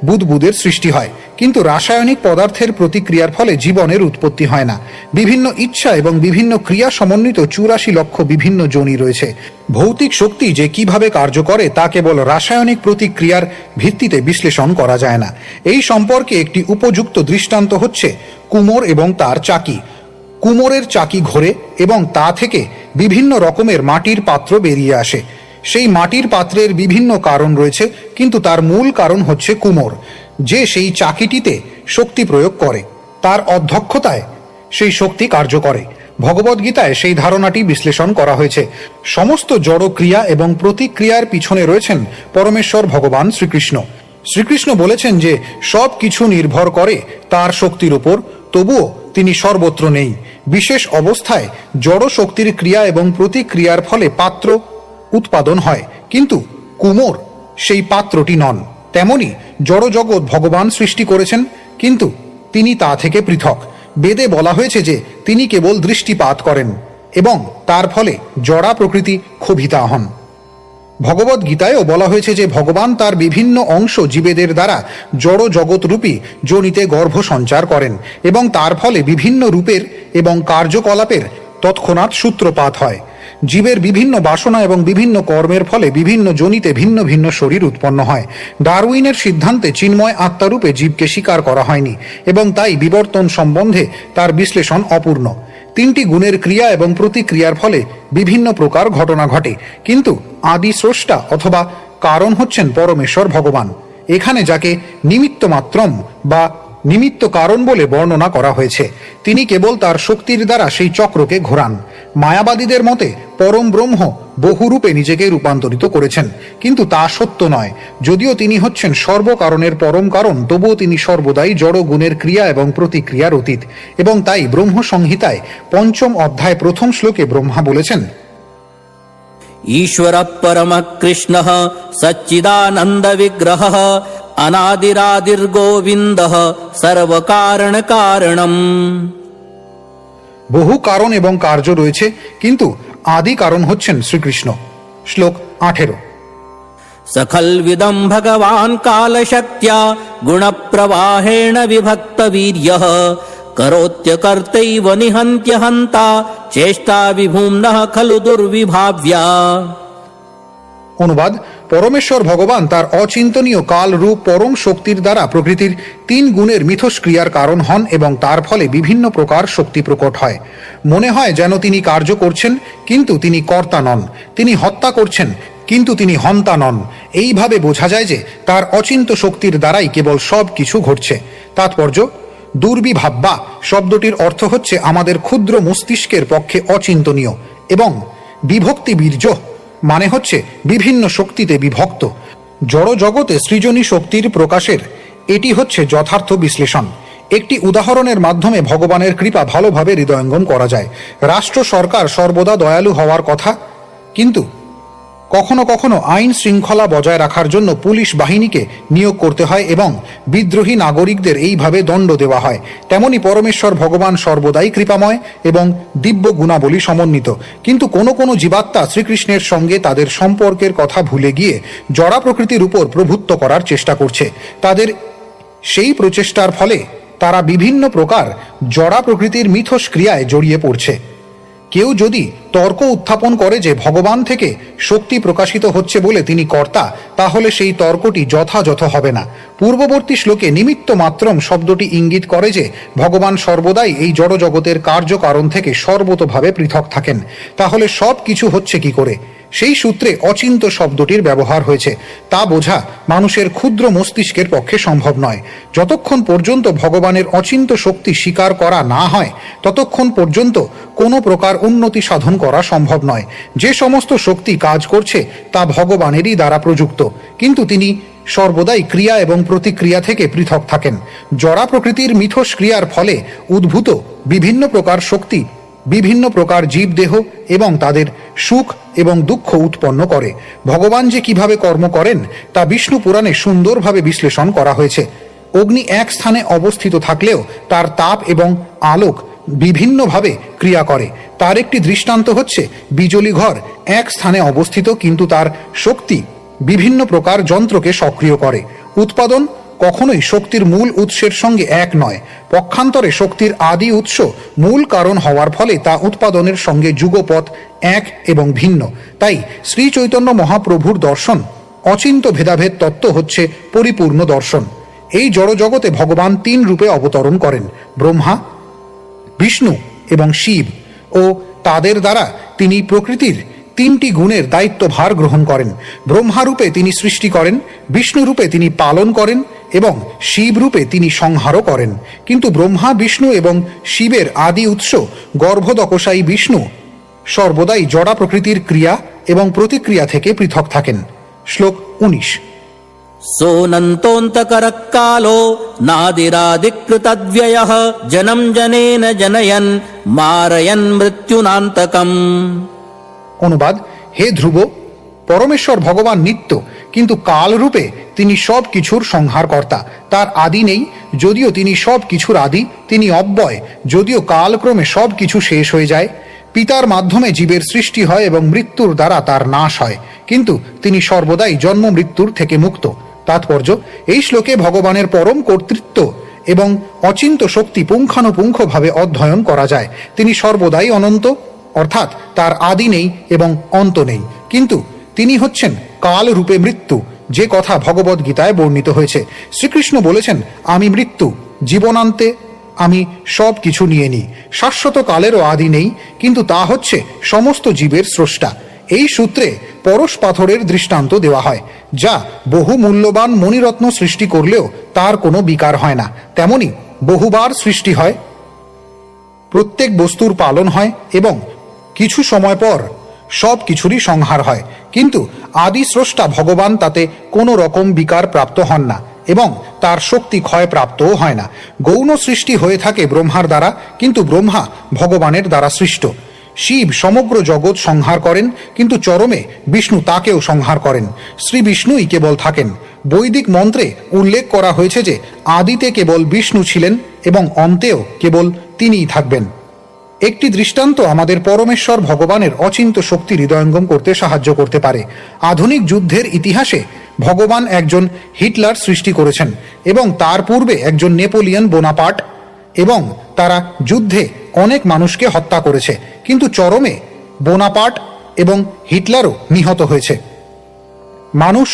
বুদবুদের সৃষ্টি হয়, কিন্তু রাসায়নিক পদার্থের প্রতিক্রিয়ার ফলে জীবনের উৎপত্তি হয় না। বিভিন্ন ইচ্ছা এবং বিভিন্ন ক্রিয়া সমন্বিত 84 লক্ষ বিভিন্ন যোনি রয়েছে। ভৌতিক শক্তি যে কিভাবে কার্য করে তা কেবল রাসায়নিক প্রতিক্রিয়ার ভিত্তিতে বিশ্লেষণ করা যায় না। এই সম্পর্কে একটি উপযুক্ত দৃষ্টান্ত হচ্ছে কুমোর এবং তার চাকি। কুমোরের চাকি ঘোরে এবং তা থেকে বিভিন্ন রকমের মাটির পাত্র বেরিয়ে আসে। সেই মাটির পাত্রের বিভিন্ন কারণ রয়েছে, কিন্তু তার মূল কারণ হচ্ছে কুমোর, যে সেই চাকিটিতে শক্তি প্রয়োগ করে। তার অধ্যক্ষতায় সেই শক্তি কার্য করে। ভগবদ্গীতায় সেই ধারণাটি বিশ্লেষণ করা হয়েছে। সমস্ত জড় ক্রিয়া এবং প্রতিক্রিয়ার পিছনে রয়েছেন পরমেশ্বর ভগবান শ্রীকৃষ্ণ। শ্রীকৃষ্ণ বলেছেন যে সব কিছু নির্ভর করে তার শক্তির উপর, তবুও তিনি সর্বত্র নেই। বিশেষ অবস্থায় জড় শক্তির ক্রিয়া এবং প্রতিক্রিয়ার ফলে পাত্র উৎপাদন হয়, কিন্তু কুমোর সেই পাত্রটি নন। তেমনি জড় জগৎ ভগবান সৃষ্টি করেছেন, কিন্তু তিনি তা থেকে পৃথক। বেদে বলা হয়েছে যে তিনি কেবল দৃষ্টিপাত করেন এবং তার ফলে জড়া প্রকৃতি ক্ষোভিতা হন। ভগবদ গীতায়ও বলা হয়েছে যে ভগবান তার বিভিন্ন অংশ জীবেদের দ্বারা জড় জগৎরূপী যোনিতে গর্ভ সঞ্চার করেন এবং তার ফলে বিভিন্ন রূপের এবং কার্যকলাপের তৎক্ষণাৎ সূত্রপাত হয়। জীবের বিভিন্ন বাসনা এবং বিভিন্ন কর্মের ফলে বিভিন্ন যোনিতে ভিন্ন ভিন্ন শরীর উৎপন্ন হয়। ডারউইনের সিদ্ধান্তে চিন্ময় আত্মারূপে জীবকে স্বীকার করা হয়নি এবং তাই বিবর্তন সম্বন্ধে তার বিশ্লেষণ অপূর্ণ। তিনটি গুণের ক্রিয়া এবং প্রতিক্রিয়ার ফলে বিভিন্ন প্রকার ঘটনা ঘটে, কিন্তু আদি স্রষ্টা অথবা কারণ হচ্ছেন পরমেশ্বর ভগবান। এখানে যাকে নিমিত্ত মাত্রম বা নিমিত্ত কারণ বলে বর্ণনা করা হয়েছে, তিনি কেবল তার শক্তির দ্বারা সেই চক্রকে ঘোরান। মায়াবাদীদের মতে পরম ব্রহ্ম বহুরূপে নিজেকে রূপান্তরিত করেছেন, কিন্তু তা সত্য নয়। যদিও তিনি হচ্ছেন সর্বকারণের পরম কারণ, তবুও তিনি সর্বদাই জড় গুণের ক্রিয়া এবং প্রতিক্রিয়ার অতীত। এবং তাই ব্রহ্ম সংহিতায় 5ম অধ্যায় 1ম শ্লোকে ব্রহ্মা বলেছেন, ईश्वर परम कृष्ण सच्चिदानंद विग्रह अनादिरादिर्गोविंद सर्व कारण कारणम। বহু কারণ এবং কার্য রয়েছে, কিন্তু আদি কারণ হচ্ছেন শ্রীকৃষ্ণ। শ্লোক 18। सखल्विदं भगवान् कालशक्त्या गुणप्रवाहेण विभक्तवीर्यः करोत्यकर्तैव निहन्त्य हन्ता चेष्टा विभूम्नः खलु दुर्विभाव्या। অনুবাদ: পরমেশ্বর ভগবান তার অচিন্তনীয় কাল রূপ পরম শক্তির দ্বারা প্রকৃতির 3 গুণের মিথস্ক্রিয়ার কারণ হন এবং তার ফলে বিভিন্ন প্রকার শক্তি প্রকট হয়। মনে হয় যেন তিনি কার্য করছেন, কিন্তু তিনি কর্তা নন। তিনি হত্যা করছেন, কিন্তু তিনি হন্তা নন। এইভাবে বোঝা যায় যে তার অচিন্ত শক্তির দ্বারাই কেবল সব কিছু ঘটছে। তাৎপর্য: দুর্বিভাব্যা শব্দটির অর্থ হচ্ছে আমাদের ক্ষুদ্র মস্তিষ্কের পক্ষে অচিন্তনীয়, এবং বিভক্তি বীর্য মানে হচ্ছে বিভিন্ন শক্তিতে বিভক্ত। জড় জগতে সৃজনী শক্তির প্রকাশের এটি হচ্ছে যথার্থ বিশ্লেষণ। একটি উদাহরণের মাধ্যমে ভগবানের কৃপা ভালোভাবে হৃদয়ঙ্গম করা যায়। রাষ্ট্র সরকার সর্বদা দয়ালু হওয়ার কথা, কিন্তু কখনো কখনো আইন শৃঙ্খলা বজায় রাখার জন্য পুলিশ বাহিনীকে নিয়োগ করতে হয় এবং বিদ্রোহী নাগরিকদের এইভাবে দণ্ড দেওয়া হয়। তেমনি পরমেশ্বর ভগবান সর্বদাই কৃপাময় এবং দিব্য গুণাবলী সমন্বিত, কিন্তু কোনো কোনো জীবাত্মা শ্রীকৃষ্ণের সঙ্গে তাদের সম্পর্কের কথা ভুলে গিয়ে জড়া প্রকৃতির উপর প্রভুত্ব করার চেষ্টা করছে। তাদের সেই প্রচেষ্টার ফলে তারা বিভিন্ন প্রকার জড়া প্রকৃতির মিথস্ক্রিয়ায় জড়িয়ে পড়ছে। কেউ যদি তর্ক উত্থাপন করে যে ভগবান থেকে শক্তি প্রকাশিত হচ্ছে বলে তিনি কর্তা, তাহলে সেই তর্কটি যথাযথ হবে না। পূর্ববর্তী শ্লোকে নিমিত্ত মাত্রম শব্দটি ইঙ্গিত করে যে ভগবান সর্বদাই এই জড় জগতের কার্যকারণ থেকে সর্বতোভাবে পৃথক থাকেন। তাহলে সব কিছু হচ্ছে কি করে? সেই সূত্রে অচিন্ত শব্দটির ব্যবহার হয়েছে। তা বোঝা মানুষের ক্ষুদ্র মস্তিষ্কের পক্ষে সম্ভব নয়। যতক্ষণ পর্যন্ত ভগবানের অচিন্ত শক্তি স্বীকার করা না হয়, ততক্ষণ পর্যন্ত কোনো প্রকার উন্নতি সাধন করা সম্ভব নয়। যে সমস্ত শক্তি কাজ করছে তা ভগবানেরই দ্বারা প্রযুক্ত, কিন্তু তিনি সর্বদাই ক্রিয়া এবং প্রতিক্রিয়া থেকে পৃথক থাকেন। জড়া প্রকৃতির মিথস্ক্রিয়ার ফলে উদ্ভূত বিভিন্ন প্রকার শক্তি বিভিন্ন প্রকার জীবদেহ এবং তাদের সুখ এবং দুঃখ উৎপন্ন করে। ভগবান যে কিভাবে কর্ম করেন তা বিষ্ণু পুরাণে সুন্দরভাবে বিশ্লেষণ করা হয়েছে। অগ্নি এক স্থানে অবস্থিত থাকলেও তার তাপ এবং আলোক বিভিন্নভাবে ক্রিয়া করে। তার একটি দৃষ্টান্ত হচ্ছে বিজলী ঘর এক স্থানে অবস্থিত, কিন্তু তার শক্তি বিভিন্ন প্রকার যন্ত্রকে সক্রিয় করে। উৎপাদন কখনোই শক্তির মূল উৎসের সঙ্গে এক নয়। পক্ষান্তরে শক্তির আদি উৎস মূল কারণ হওয়ার ফলে তা উৎপাদনের সঙ্গে যুগপৎ এক এবং ভিন্ন। তাই শ্রী চৈতন্য মহাপ্রভুর দর্শন অচিন্ত ভেদাভেদ তত্ত্ব হচ্ছে পরিপূর্ণ দর্শন। এই জড়জগতে ভগবান 3 রূপে অবতরণ করেন: ব্রহ্মা, বিষ্ণু এবং শিব, ও তাদের দ্বারা তিনি প্রকৃতির 3টি গুণের দায়িত্বভার গ্রহণ করেন। ব্রহ্মারূপে তিনি সৃষ্টি করেন, বিষ্ণুরূপে তিনি পালন করেন এবং শিবরূপে তিনি সংহারও করেন। কিন্তু ব্রহ্মা, বিষ্ণু এবং শিবের আদি উৎস গর্ভদকশায়ী বিষ্ণু সর্বদাই জড়া প্রকৃতির ক্রিয়া এবং প্রতিক্রিয়া থেকে পৃথক থাকেন। শ্লোক 19। सोऽनन्तोऽन्तकरः कालो नादिरादिकृतव्ययः जनं जनेन जनयन् मारयन् मृत्युनान्तकम्। অনুবাদ: হে ধ্রুব, পরমেশ্বর ভগবান নিত্য, কিন্তু কালরূপে তিনি সব কিছুর সংহারকর্তা। তার আদি নেই, যদিও তিনি সব কিছুর আদি। তিনি অব্যয়, যদিও কালক্রমে সব কিছু শেষ হয়ে যায়। পিতার মাধ্যমে জীবের সৃষ্টি হয় এবং মৃত্যুর দ্বারা তার নাশ হয়, কিন্তু তিনি সর্বদাই জন্ম মৃত্যুর থেকে মুক্ত। তাৎপর্য: এই শ্লোকে ভগবানের পরম কর্তৃত্ব এবং অচিন্ত শক্তি পুঙ্খানুপুঙ্খভাবে অধ্যয়ন করা যায়। তিনি সর্বদাই অনন্ত, অর্থাৎ তার আদি নেই এবং অন্ত নেই, কিন্তু তিনি হচ্ছেন কালরূপে মৃত্যু, যে কথা ভগবদ্ গীতায় বর্ণিত হয়েছে। শ্রীকৃষ্ণ বলেছেন, আমি মৃত্যু, জীবনান্তে আমি সব কিছু নিয়ে নিই। শাশ্বত কালেরও আদি নেই, কিন্তু তা হচ্ছে সমস্ত জীবের স্রষ্টা। এই সূত্রে পরশ পাথরের দৃষ্টান্ত দেওয়া হয়, যা বহু মূল্যবান মণিরত্ন সৃষ্টি করলেও তার কোনো বিকার হয় না। তেমনি বহুবার সৃষ্টি হয়, প্রত্যেক বস্তুর পালন হয় এবং কিছু সময় পর সব কিছুরই সংহার হয়, কিন্তু আদি স্রষ্টা ভগবান তাতে কোনো রকম বিকার প্রাপ্ত হন না এবং তার শক্তি ক্ষয় প্রাপ্তও হয় না। গৌণ সৃষ্টি হয়ে থাকে ব্রহ্মার দ্বারা, কিন্তু ব্রহ্মা ভগবানের দ্বারা সৃষ্ট। শিব সমগ্র জগৎ সংহার করেন, কিন্তু চরমে বিষ্ণু তাকেও সংহার করেন। শ্রী বিষ্ণুই কেবল থাকেন। বৈদিক মন্ত্রে উল্লেখ করা হয়েছে যে আদিতে কেবল বিষ্ণু ছিলেন এবং অন্তেও কেবল তিনিই থাকবেন। একটি দৃষ্টান্ত আমাদের পরমেশ্বর ভগবানের অচিন্ত শক্তি হৃদয়ঙ্গম করতে সাহায্য করতে পারে। আধুনিক যুদ্ধের ইতিহাসে ভগবান একজন হিটলার সৃষ্টি করেছেন এবং তার পূর্বে একজন নেপোলিয়ন বোনাপার্ট, এবং তারা যুদ্ধে অনেক মানুষকে হত্যা করেছে, কিন্তু চরমে বোনাপার্ট এবং হিটলারও নিহত হয়েছে। মানুষ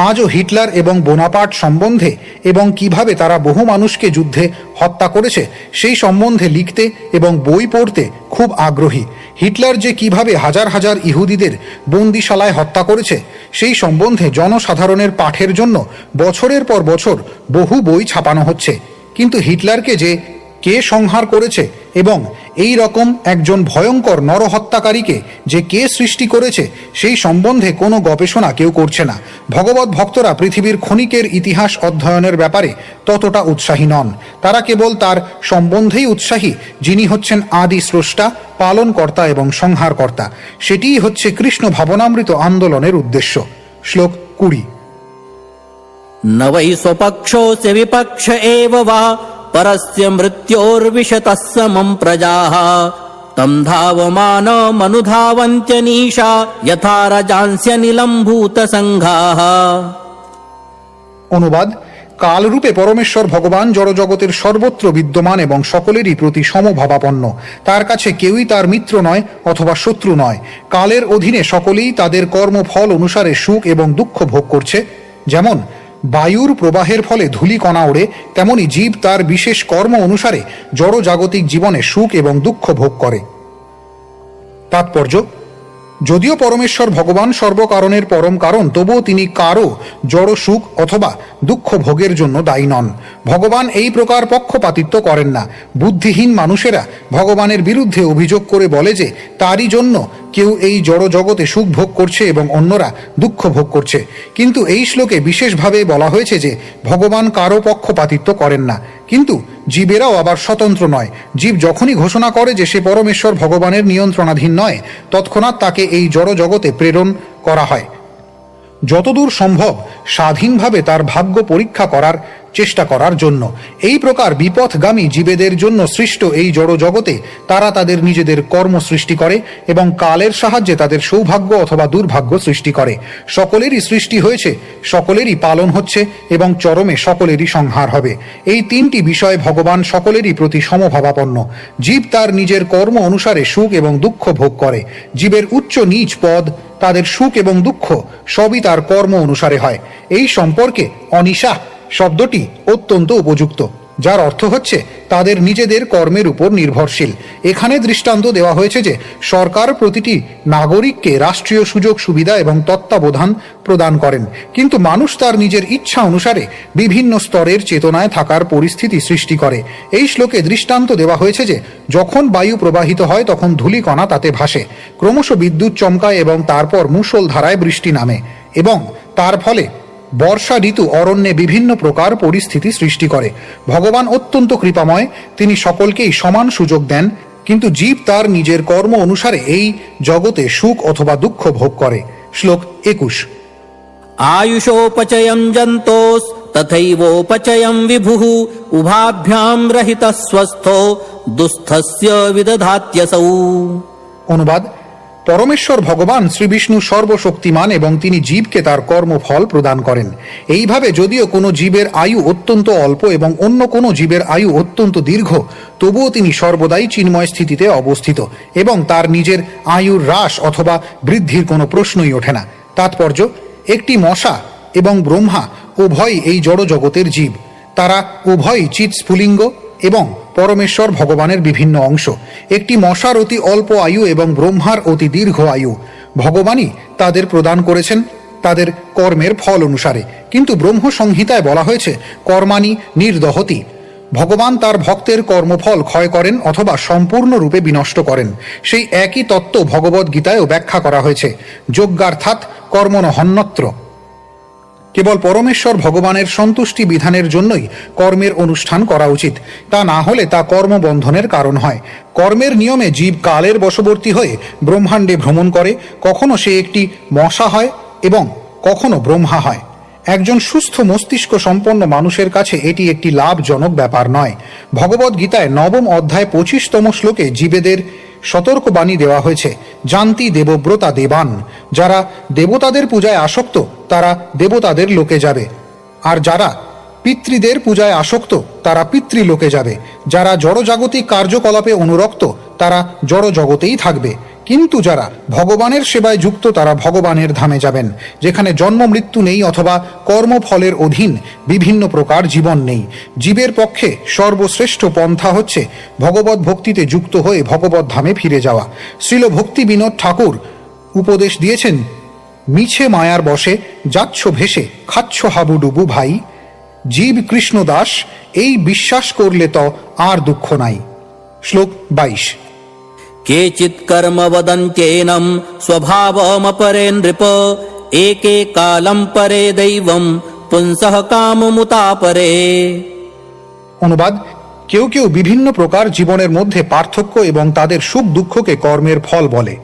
আজও হিটলার এবং বোনাপার্ট সম্বন্ধে এবং কিভাবে তারা বহু মানুষকে যুদ্ধে হত্যা করেছে সেই সম্বন্ধে লিখতে এবং বই পড়তে খুব আগ্রহী। হিটলার যে কিভাবে হাজার হাজার ইহুদিদের বন্দিশালায় হত্যা করেছে সেই সম্বন্ধে জনসাধারণের পাঠের জন্য বছরের পর বছর বহু বই ছাপানো হচ্ছে, কিন্তু হিটলারকে যে কে সংহার করেছে এবং এই রকম একজন ভয়ঙ্কর নরহত্যাকারীকে যে কে সৃষ্টি করেছে সেই সম্বন্ধে কোনো গবেষণা কেউ করছে না। ভগবত ভক্তরা পৃথিবীর ক্ষণিকের ইতিহাস অধ্যয়নের ব্যাপারে ততটা উৎসাহী নন। তারা কেবল তার সম্বন্ধেই উৎসাহী, যিনি হচ্ছেন আদি স্রষ্টা, পালনকর্তা এবং সংহারকর্তা। সেটিই হচ্ছে কৃষ্ণ ভাবনামৃত আন্দোলনের উদ্দেশ্য। শ্লোক 20। न वै स्वपक्षोऽस्य विपक्ष एव वा परस्य मृत्योर्विशतः समं प्रजाः तं धावमानमनुधावन्त्यनीशा यथा रजांस्यनिलम्भूतसङ्घाः। অনুবাদ: কালরূপে পরমেশ্বর ভগবান জড়জগতের সর্বত্র বিদ্যমান এবং সকলেরই প্রতি সমভাবাপন্ন। তার কাছে কেউই তার মিত্র নয় অথবা শত্রু নয়। কালের অধীনে সকলেই তাদের কর্মফল অনুসারে সুখ এবং দুঃখ ভোগ করছে। যেমন বায়ুর প্রবাহের ফলে ধূলিকণা ওড়ে, তেমনি জীব তার বিশেষ কর্ম অনুসারে জড়জাগতিক জীবনে সুখ এবং দুঃখ ভোগ করে। তাৎপর্য: যদিও পরমেশ্বর ভগবান সর্বকারণের পরম কারণ, তবুও তিনি কারও জড় সুখ অথবা দুঃখ ভোগের জন্য দায়ী নন। ভগবান এই প্রকার পক্ষপাতিত্ব করেন না। বুদ্ধিহীন মানুষেরা ভগবানের বিরুদ্ধে অভিযোগ করে বলে যে তারই জন্য কেউ এই জড় জগতে সুখ ভোগ করছে এবং অন্যরা দুঃখ ভোগ করছে, কিন্তু এই শ্লোকে বিশেষভাবে বলা হয়েছে যে ভগবান কারও পক্ষপাতিত্ব করেন না। কিন্তু জীবেরাও আবার স্বতন্ত্র নয়। জীব যখনই ঘোষণা করে যে সে পরমেশ্বর ভগবানের নিয়ন্ত্রণাধীন নয়, তৎক্ষণাৎ তাকে এই জড় জগতে প্রেরণ করা হয়, যতদূর সম্ভব স্বাধীনভাবে তার ভাগ্য পরীক্ষা করার চেষ্টা করার জন্য। এই প্রকার বিপথগামী জীবেদের জন্য সৃষ্ট এই জড় জগতে তারা তাদের নিজেদের কর্ম সৃষ্টি করে এবং কালের সাহায্যে তাদের সৌভাগ্য অথবা দুর্ভাগ্য সৃষ্টি করে। সকলেরই সৃষ্টি হয়েছে, সকলেরই পালন হচ্ছে এবং চরমে সকলেরই সংহার হবে। এই তিনটি বিষয়ে ভগবান সকলেরই প্রতি সমভাবাপন্ন। জীব তার নিজের কর্ম অনুসারে সুখ এবং দুঃখ ভোগ করে। জীবের উচ্চ নীচ পদ, তাদের সুখ এবং দুঃখ সবই তার কর্ম অনুসারে হয়। এই সম্পর্কে অনিশা শব্দটি অত্যন্ত উপযুক্ত, যার অর্থ হচ্ছে তাদের নিজেদের কর্মের উপর নির্ভরশীল। এখানে দৃষ্টান্ত দেওয়া হয়েছে যে সরকার প্রতিটি নাগরিককে রাষ্ট্রীয় সুযোগ সুবিধা এবং তত্ত্বাবধান প্রদান করেন, কিন্তু মানুষ তার নিজের ইচ্ছা অনুসারে বিভিন্ন স্তরের চেতনায় থাকার পরিস্থিতি সৃষ্টি করে। এই শ্লোকে দৃষ্টান্ত দেওয়া হয়েছে যে যখন বায়ু প্রবাহিত হয় তখন ধূলিকণা তাতে ভাসে, ক্রমশ বিদ্যুৎ চমকায় এবং তারপর মুষলধারায় বৃষ্টি নামে এবং তার ফলে বর্ষা ঋতু অরণ্যে বিভিন্ন প্রকার পরিস্থিতি সৃষ্টি করে। ভগবান অত্যন্ত কৃপাময়, তিনি সকলকেই সমান সুযোগ দেন, কিন্তু জীব তার নিজের কর্ম অনুসারে এই জগতে সুখ অথবা দুঃখ ভোগ করে। শ্লোক 21। आयुषोपचयं जन्तोस् तथैवोपचयं विभुः उभाभ्यां रहितः स्वस्थो दुःस्थस्य विदधात्यसौ। অনুবাদ: পরমেশ্বর ভগবান শ্রী বিষ্ণু সর্বশক্তিমান এবং তিনি জীবকে তার কর্মফল প্রদান করেন। এইভাবে যদিও কোনো জীবের আয়ু অত্যন্ত অল্প এবং অন্য কোনো জীবের আয়ু অত্যন্ত দীর্ঘ, তবুও তিনি সর্বদাই চিন্ময় স্থিতিতে অবস্থিত এবং তার নিজের আয়ুর হ্রাস অথবা বৃদ্ধির কোনো প্রশ্নই ওঠে না। তাৎপর্য: একটি মশা এবং ব্রহ্মা উভয়ই এই জড় জগতের জীব। তারা উভয়ই চিৎ স্ফুলিঙ্গ এবং পরমেশ্বর ভগবানের বিভিন্ন অংশ। একটি মশার অতি অল্প আয়ু এবং ব্রহ্মার অতি দীর্ঘ আয়ু ভগবানই তাদের প্রদান করেছেন তাদের কর্মের ফল অনুসারে। কিন্তু ব্রহ্ম সংহিতায় বলা হয়েছে কর্মাণি নির্দহতি। ভগবান তার ভক্তের কর্মফল ক্ষয় করেন অথবা সম্পূর্ণরূপে বিনষ্ট করেন। সেই একই তত্ত্ব ভগবদ্ গীতায়ও ব্যাখ্যা করা হয়েছে, যজ্ঞার্থাৎ কর্মণ হন্যত্র। কেবল পরমেশ্বর ভগবানের সন্তুষ্টি বিধানের জন্যই কর্মের অনুষ্ঠান করা উচিত, তা না হলে তা কর্মবন্ধনের কারণ হয়। কর্মের নিয়মে জীব কালের বশবর্তী হয়ে ব্রহ্মাণ্ডে ভ্রমণ করে, কখনো সে একটি মশা হয় এবং কখনো ব্রহ্মা হয়। একজন সুস্থ মস্তিষ্ক সম্পন্ন মানুষের কাছে এটি একটি লাভজনক ব্যাপার নয়। ভগবদ্ গীতায় 9ম অধ্যায় 25তম শ্লোকে জীবেদের সতর্কবাণী দেওয়া হয়েছে, জানতি দেবব্রতা দেবান। যারা দেবতাদের পূজায় আসক্ত তারা দেবতাদের লোকে যাবে, আর যারা পিতৃদের পূজায় আসক্ত তারা পিতৃলোকে যাবে। যারা জড়জাগতিক কার্যকলাপে অনুরক্ত তারা জড় জগতেই থাকবে, কিন্তু যারা ভগবানের সেবায় যুক্ত তারা ভগবানের ধামে যাবেন, যেখানে জন্ম মৃত্যু নেই অথবা কর্মফলের অধীন বিভিন্ন প্রকার জীবন নেই। জীবের পক্ষে সর্বশ্রেষ্ঠ পন্থা হচ্ছে ভগবত ভক্তিতে যুক্ত হয়ে ভগবত ধামে ফিরে যাওয়া। শ্রীল ভক্তি বিনোদ ঠাকুর উপদেশ দিয়েছেন, মিছে মায়ার বসে যাচ্ছ ভেসে খাচ্ছ হাবুডুবু ভাই, জীব কৃষ্ণ দাস এই বিশ্বাস করলে তো আর দুঃখ নাই। শ্লোক 22। केचित् कर्म वदन्त्येनं स्वभावमपरे नृप एके कालं परे दैवं पुंसः काममुतापरे। অনুবাদ: কেউ কেউ বিভিন্ন প্রকার জীবনের মধ্যে পার্থক্য এবং তাদের সুখ দুঃখকে কর্মের ফল বলে।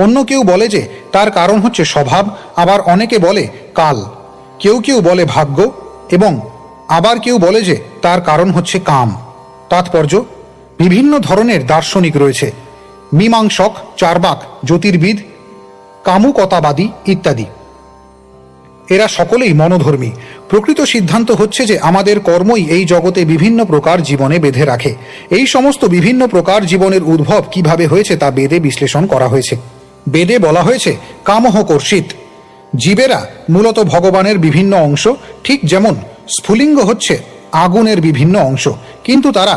অন্য কেউ বলে যে তার কারণ হচ্ছে স্বভাব, আবার অনেকে বলে কাল। কেউ কেউ বলে ভাগ্য এবং আবার কেউ বলে যে তার কারণ হচ্ছে কাম। তাৎপর্য: বিভিন্ন ধরনের দার্শনিক রয়েছে, মীমাংসক, চার্বাক, জ্যোতির্বিদ, কামুকতাবাদী ইত্যাদি। এরা সকলেই মনোধর্মী। প্রকৃত সিদ্ধান্ত হচ্ছে যে আমাদের কর্মই এই জগতে বিভিন্ন প্রকার জীবনে বেঁধে রাখে। এই সমস্ত বিভিন্ন প্রকার জীবনের উদ্ভব কিভাবে হয়েছে তা বেদে বিশ্লেষণ করা হয়েছে। বেদে বলা হয়েছে কামহ কর্ষিত। জীবেরা মূলত ভগবানের বিভিন্ন অংশ, ঠিক যেমন স্ফুলিঙ্গ হচ্ছে আগুনের বিভিন্ন অংশ, কিন্তু তারা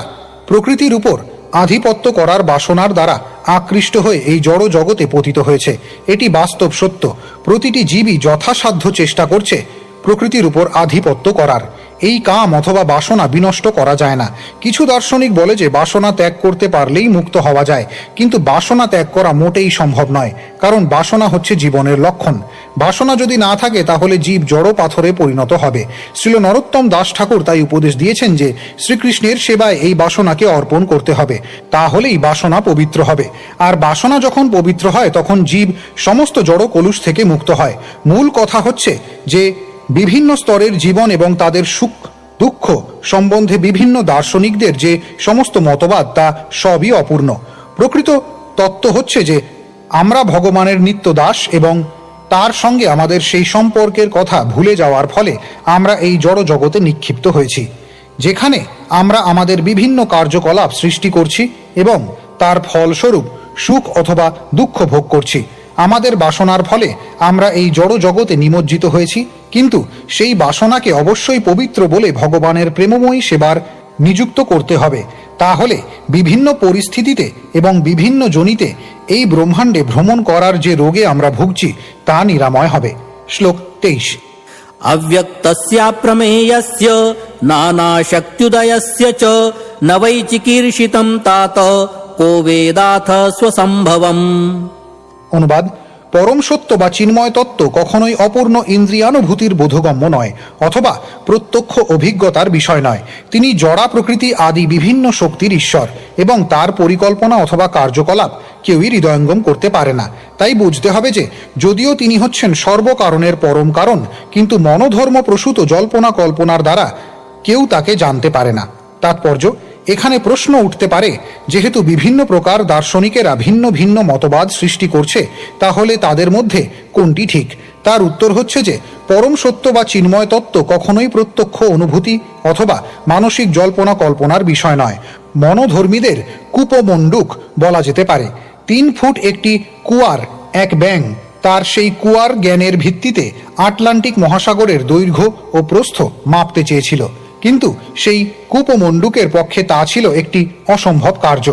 প্রকৃতির উপর আধিপত্য করার বাসনার দ্বারা আকৃষ্ট হয়ে এই জড় জগতে পতিত হয়েছে। এটি বাস্তব সত্য। প্রতিটি জীবই যথাসাধ্য চেষ্টা করছে প্রকৃতির উপর আধিপত্য করার। এই কাম অথবা বাসনা বিনষ্ট করা যায় না। কিছু দার্শনিক বলে যে বাসনা ত্যাগ করতে পারলেই মুক্ত হওয়া যায়, কিন্তু বাসনা ত্যাগ করা মোটেই সম্ভব নয়, কারণ বাসনা হচ্ছে জীবনের লক্ষণ। বাসনা যদি না থাকে তাহলে জীব জড় পাথরে পরিণত হবে। শ্রীল নরোত্তম দাস ঠাকুর তাই উপদেশ দিয়েছেন যে শ্রীকৃষ্ণের সেবায় এই বাসনাকে অর্পণ করতে হবে, তাহলেই বাসনা পবিত্র হবে। আর বাসনা যখন পবিত্র হয় তখন জীব সমস্ত জড় কলুষ থেকে মুক্ত হয়। মূল কথা হচ্ছে যে বিভিন্ন স্তরের জীবন এবং তাদের সুখ দুঃখ সম্বন্ধে বিভিন্ন দার্শনিকদের যে সমস্ত মতবাদ তা সবই অপূর্ণ। প্রকৃত তত্ত্ব হচ্ছে যে আমরা ভগবানের নিত্য দাস এবং তার সঙ্গে আমাদের সেই সম্পর্কের কথা ভুলে যাওয়ার ফলে আমরা এই জড় জগতে নিক্ষিপ্ত হয়েছি, যেখানে আমরা আমাদের বিভিন্ন কার্যকলাপ সৃষ্টি করছি এবং তার ফলস্বরূপ সুখ অথবা দুঃখ ভোগ করছি। আমাদের বাসনার ফলে আমরা এই জড় জগতে নিমজ্জিত হয়েছি, কিন্তু সেই বাসনাকে অবশ্যই পবিত্র বলে ভগবানের প্রেমময়ী সেবার নিযুক্ত করতে হবে। তাহলে বিভিন্ন পরিস্থিতিতে এবং বিভিন্ন জনিতে এই ব্রহ্মাণ্ডে ভ্রমণ করার যে রোগে আমরা ভুগছি তা নিরাময় হবে। শ্লোক 23। अव्यक्तस्याप्रमेयस्य नानाशक्त्युदयस्य च न वै चिकीर्षितं तात को वेदाथ स्वसम्भवम्। অনুবাদ: পরম সত্য বা চিন্ময় তত্ত্ব কখনোই অপূর্ণ ইন্দ্রিয়ানুভূতির বোধগম্য নয়, অথবা প্রত্যক্ষ অভিজ্ঞতার বিষয় নয়। তিনি জড়া প্রকৃতি আদি বিভিন্ন শক্তির ঈশ্বর, এবং তার পরিকল্পনা অথবা কার্যকলাপ কেউই হৃদয়ঙ্গম করতে পারে না। তাই বুঝতে হবে যে যদিও তিনি হচ্ছেন সর্বকারণের পরম কারণ, কিন্তু মনোধর্ম প্রসূত জল্পনা কল্পনার দ্বারা কেউ তাকে জানতে পারে না। তাৎপর্য, এখানে প্রশ্ন উঠতে পারে, যেহেতু বিভিন্ন প্রকার দার্শনিকেরা ভিন্ন ভিন্ন মতবাদ সৃষ্টি করছে, তাহলে তাদের মধ্যে কোনটি ঠিক? তার উত্তর হচ্ছে যে পরম সত্য বা চিন্ময় তত্ত্ব কখনোই প্রত্যক্ষ অনুভূতি অথবা মানসিক জল্পনা কল্পনার বিষয় নয়। মনোধর্মীদের কূপমণ্ডুক বলা যেতে পারে। 3 ফুট একটি কুয়ার এক ব্যাঙ তার সেই কুয়ার জ্ঞানের ভিত্তিতে আটলান্টিক মহাসাগরের দৈর্ঘ্য ও প্রস্থ মাপতে চেয়েছিল, কিন্তু সেই কূপমণ্ডুকের পক্ষে তা ছিল একটি অসম্ভব কার্য।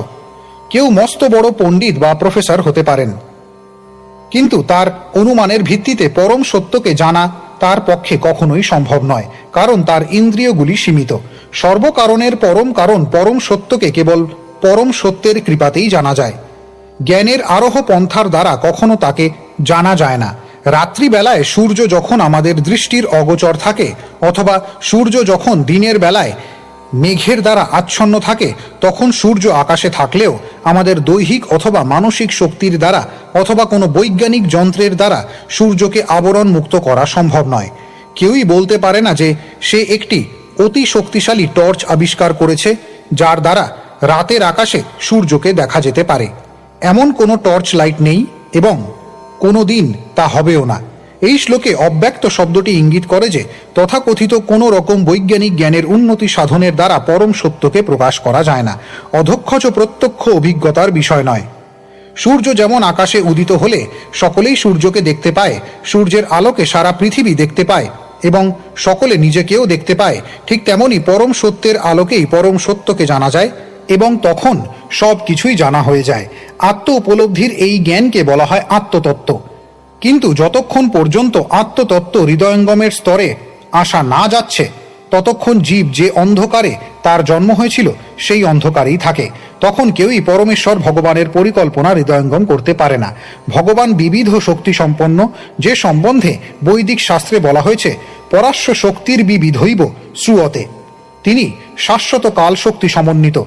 কেউ মস্ত বড় পণ্ডিত বা প্রফেসর হতে পারেন, কিন্তু তার অনুমানের ভিত্তিতে পরম সত্যকে জানা তার পক্ষে কখনোই সম্ভব নয়, কারণ তার ইন্দ্রিয়গুলি সীমিত। সর্বকারণের পরম কারণ পরম সত্যকে কেবল পরম সত্যের কৃপাতেই জানা যায়। জ্ঞানের আরোহ পন্থার দ্বারা কখনো তাকে জানা যায় না। রাত্রিবেলায় সূর্য যখন আমাদের দৃষ্টির অগোচর থাকে, অথবা সূর্য যখন দিনের বেলায় মেঘের দ্বারা আচ্ছন্ন থাকে, তখন সূর্য আকাশে থাকলেও আমাদের দৈহিক অথবা মানসিক শক্তির দ্বারা অথবা কোনো বৈজ্ঞানিক যন্ত্রের দ্বারা সূর্যকে আবরণ মুক্ত করা সম্ভব নয়। কেউই বলতে পারে না যে সে একটি অতি শক্তিশালী টর্চ আবিষ্কার করেছে, যার দ্বারা রাতের আকাশে সূর্যকে দেখা যেতে পারে। এমন কোনো টর্চ লাইট নেই, এবং কোনো দিন তা হবেও না। এই শ্লোকে অব্যক্ত শব্দটি ইঙ্গিত করে যে তথাকথিত কোনো রকম বৈজ্ঞানিক জ্ঞানের উন্নতি সাধনের দ্বারা পরম সত্যকে প্রকাশ করা যায় না। অধক্ষজ প্রত্যক্ষ অভিজ্ঞতার বিষয় নয়। সূর্য যেমন আকাশে উদিত হলে সকলেই সূর্যকে দেখতে পায়, সূর্যের আলোকে সারা পৃথিবী দেখতে পায় এবং সকলে নিজেকেও দেখতে পায়, ঠিক তেমনি পরম সত্যের আলোকেই পরম সত্যকে জানা যায়, এবং তখন সব কিছুই জানা হয়ে যায়। আত্ম উপলব্ধির এই জ্ঞানকে বলা হয় আত্মতত্ত্ব। কিন্তু যতক্ষণ পর্যন্ত আত্মতত্ত্ব হৃদয়ঙ্গমের স্তরে আসা না যাচ্ছে, ততক্ষণ জীব যে অন্ধকারে তার জন্ম হয়েছিল সেই অন্ধকারেই থাকে। তখন কেউই পরমেশ্বর ভগবানের পরিকল্পনা হৃদয়ঙ্গম করতে পারে না। ভগবান বিবিধ শক্তি সম্পন্ন, যে সম্বন্ধে বৈদিক শাস্ত্রে বলা হয়েছে পরাশ্ব শক্তির বিবিধৈব শ্রুয়তে। তিনি শাশ্বত কাল শক্তি সমন্বিত।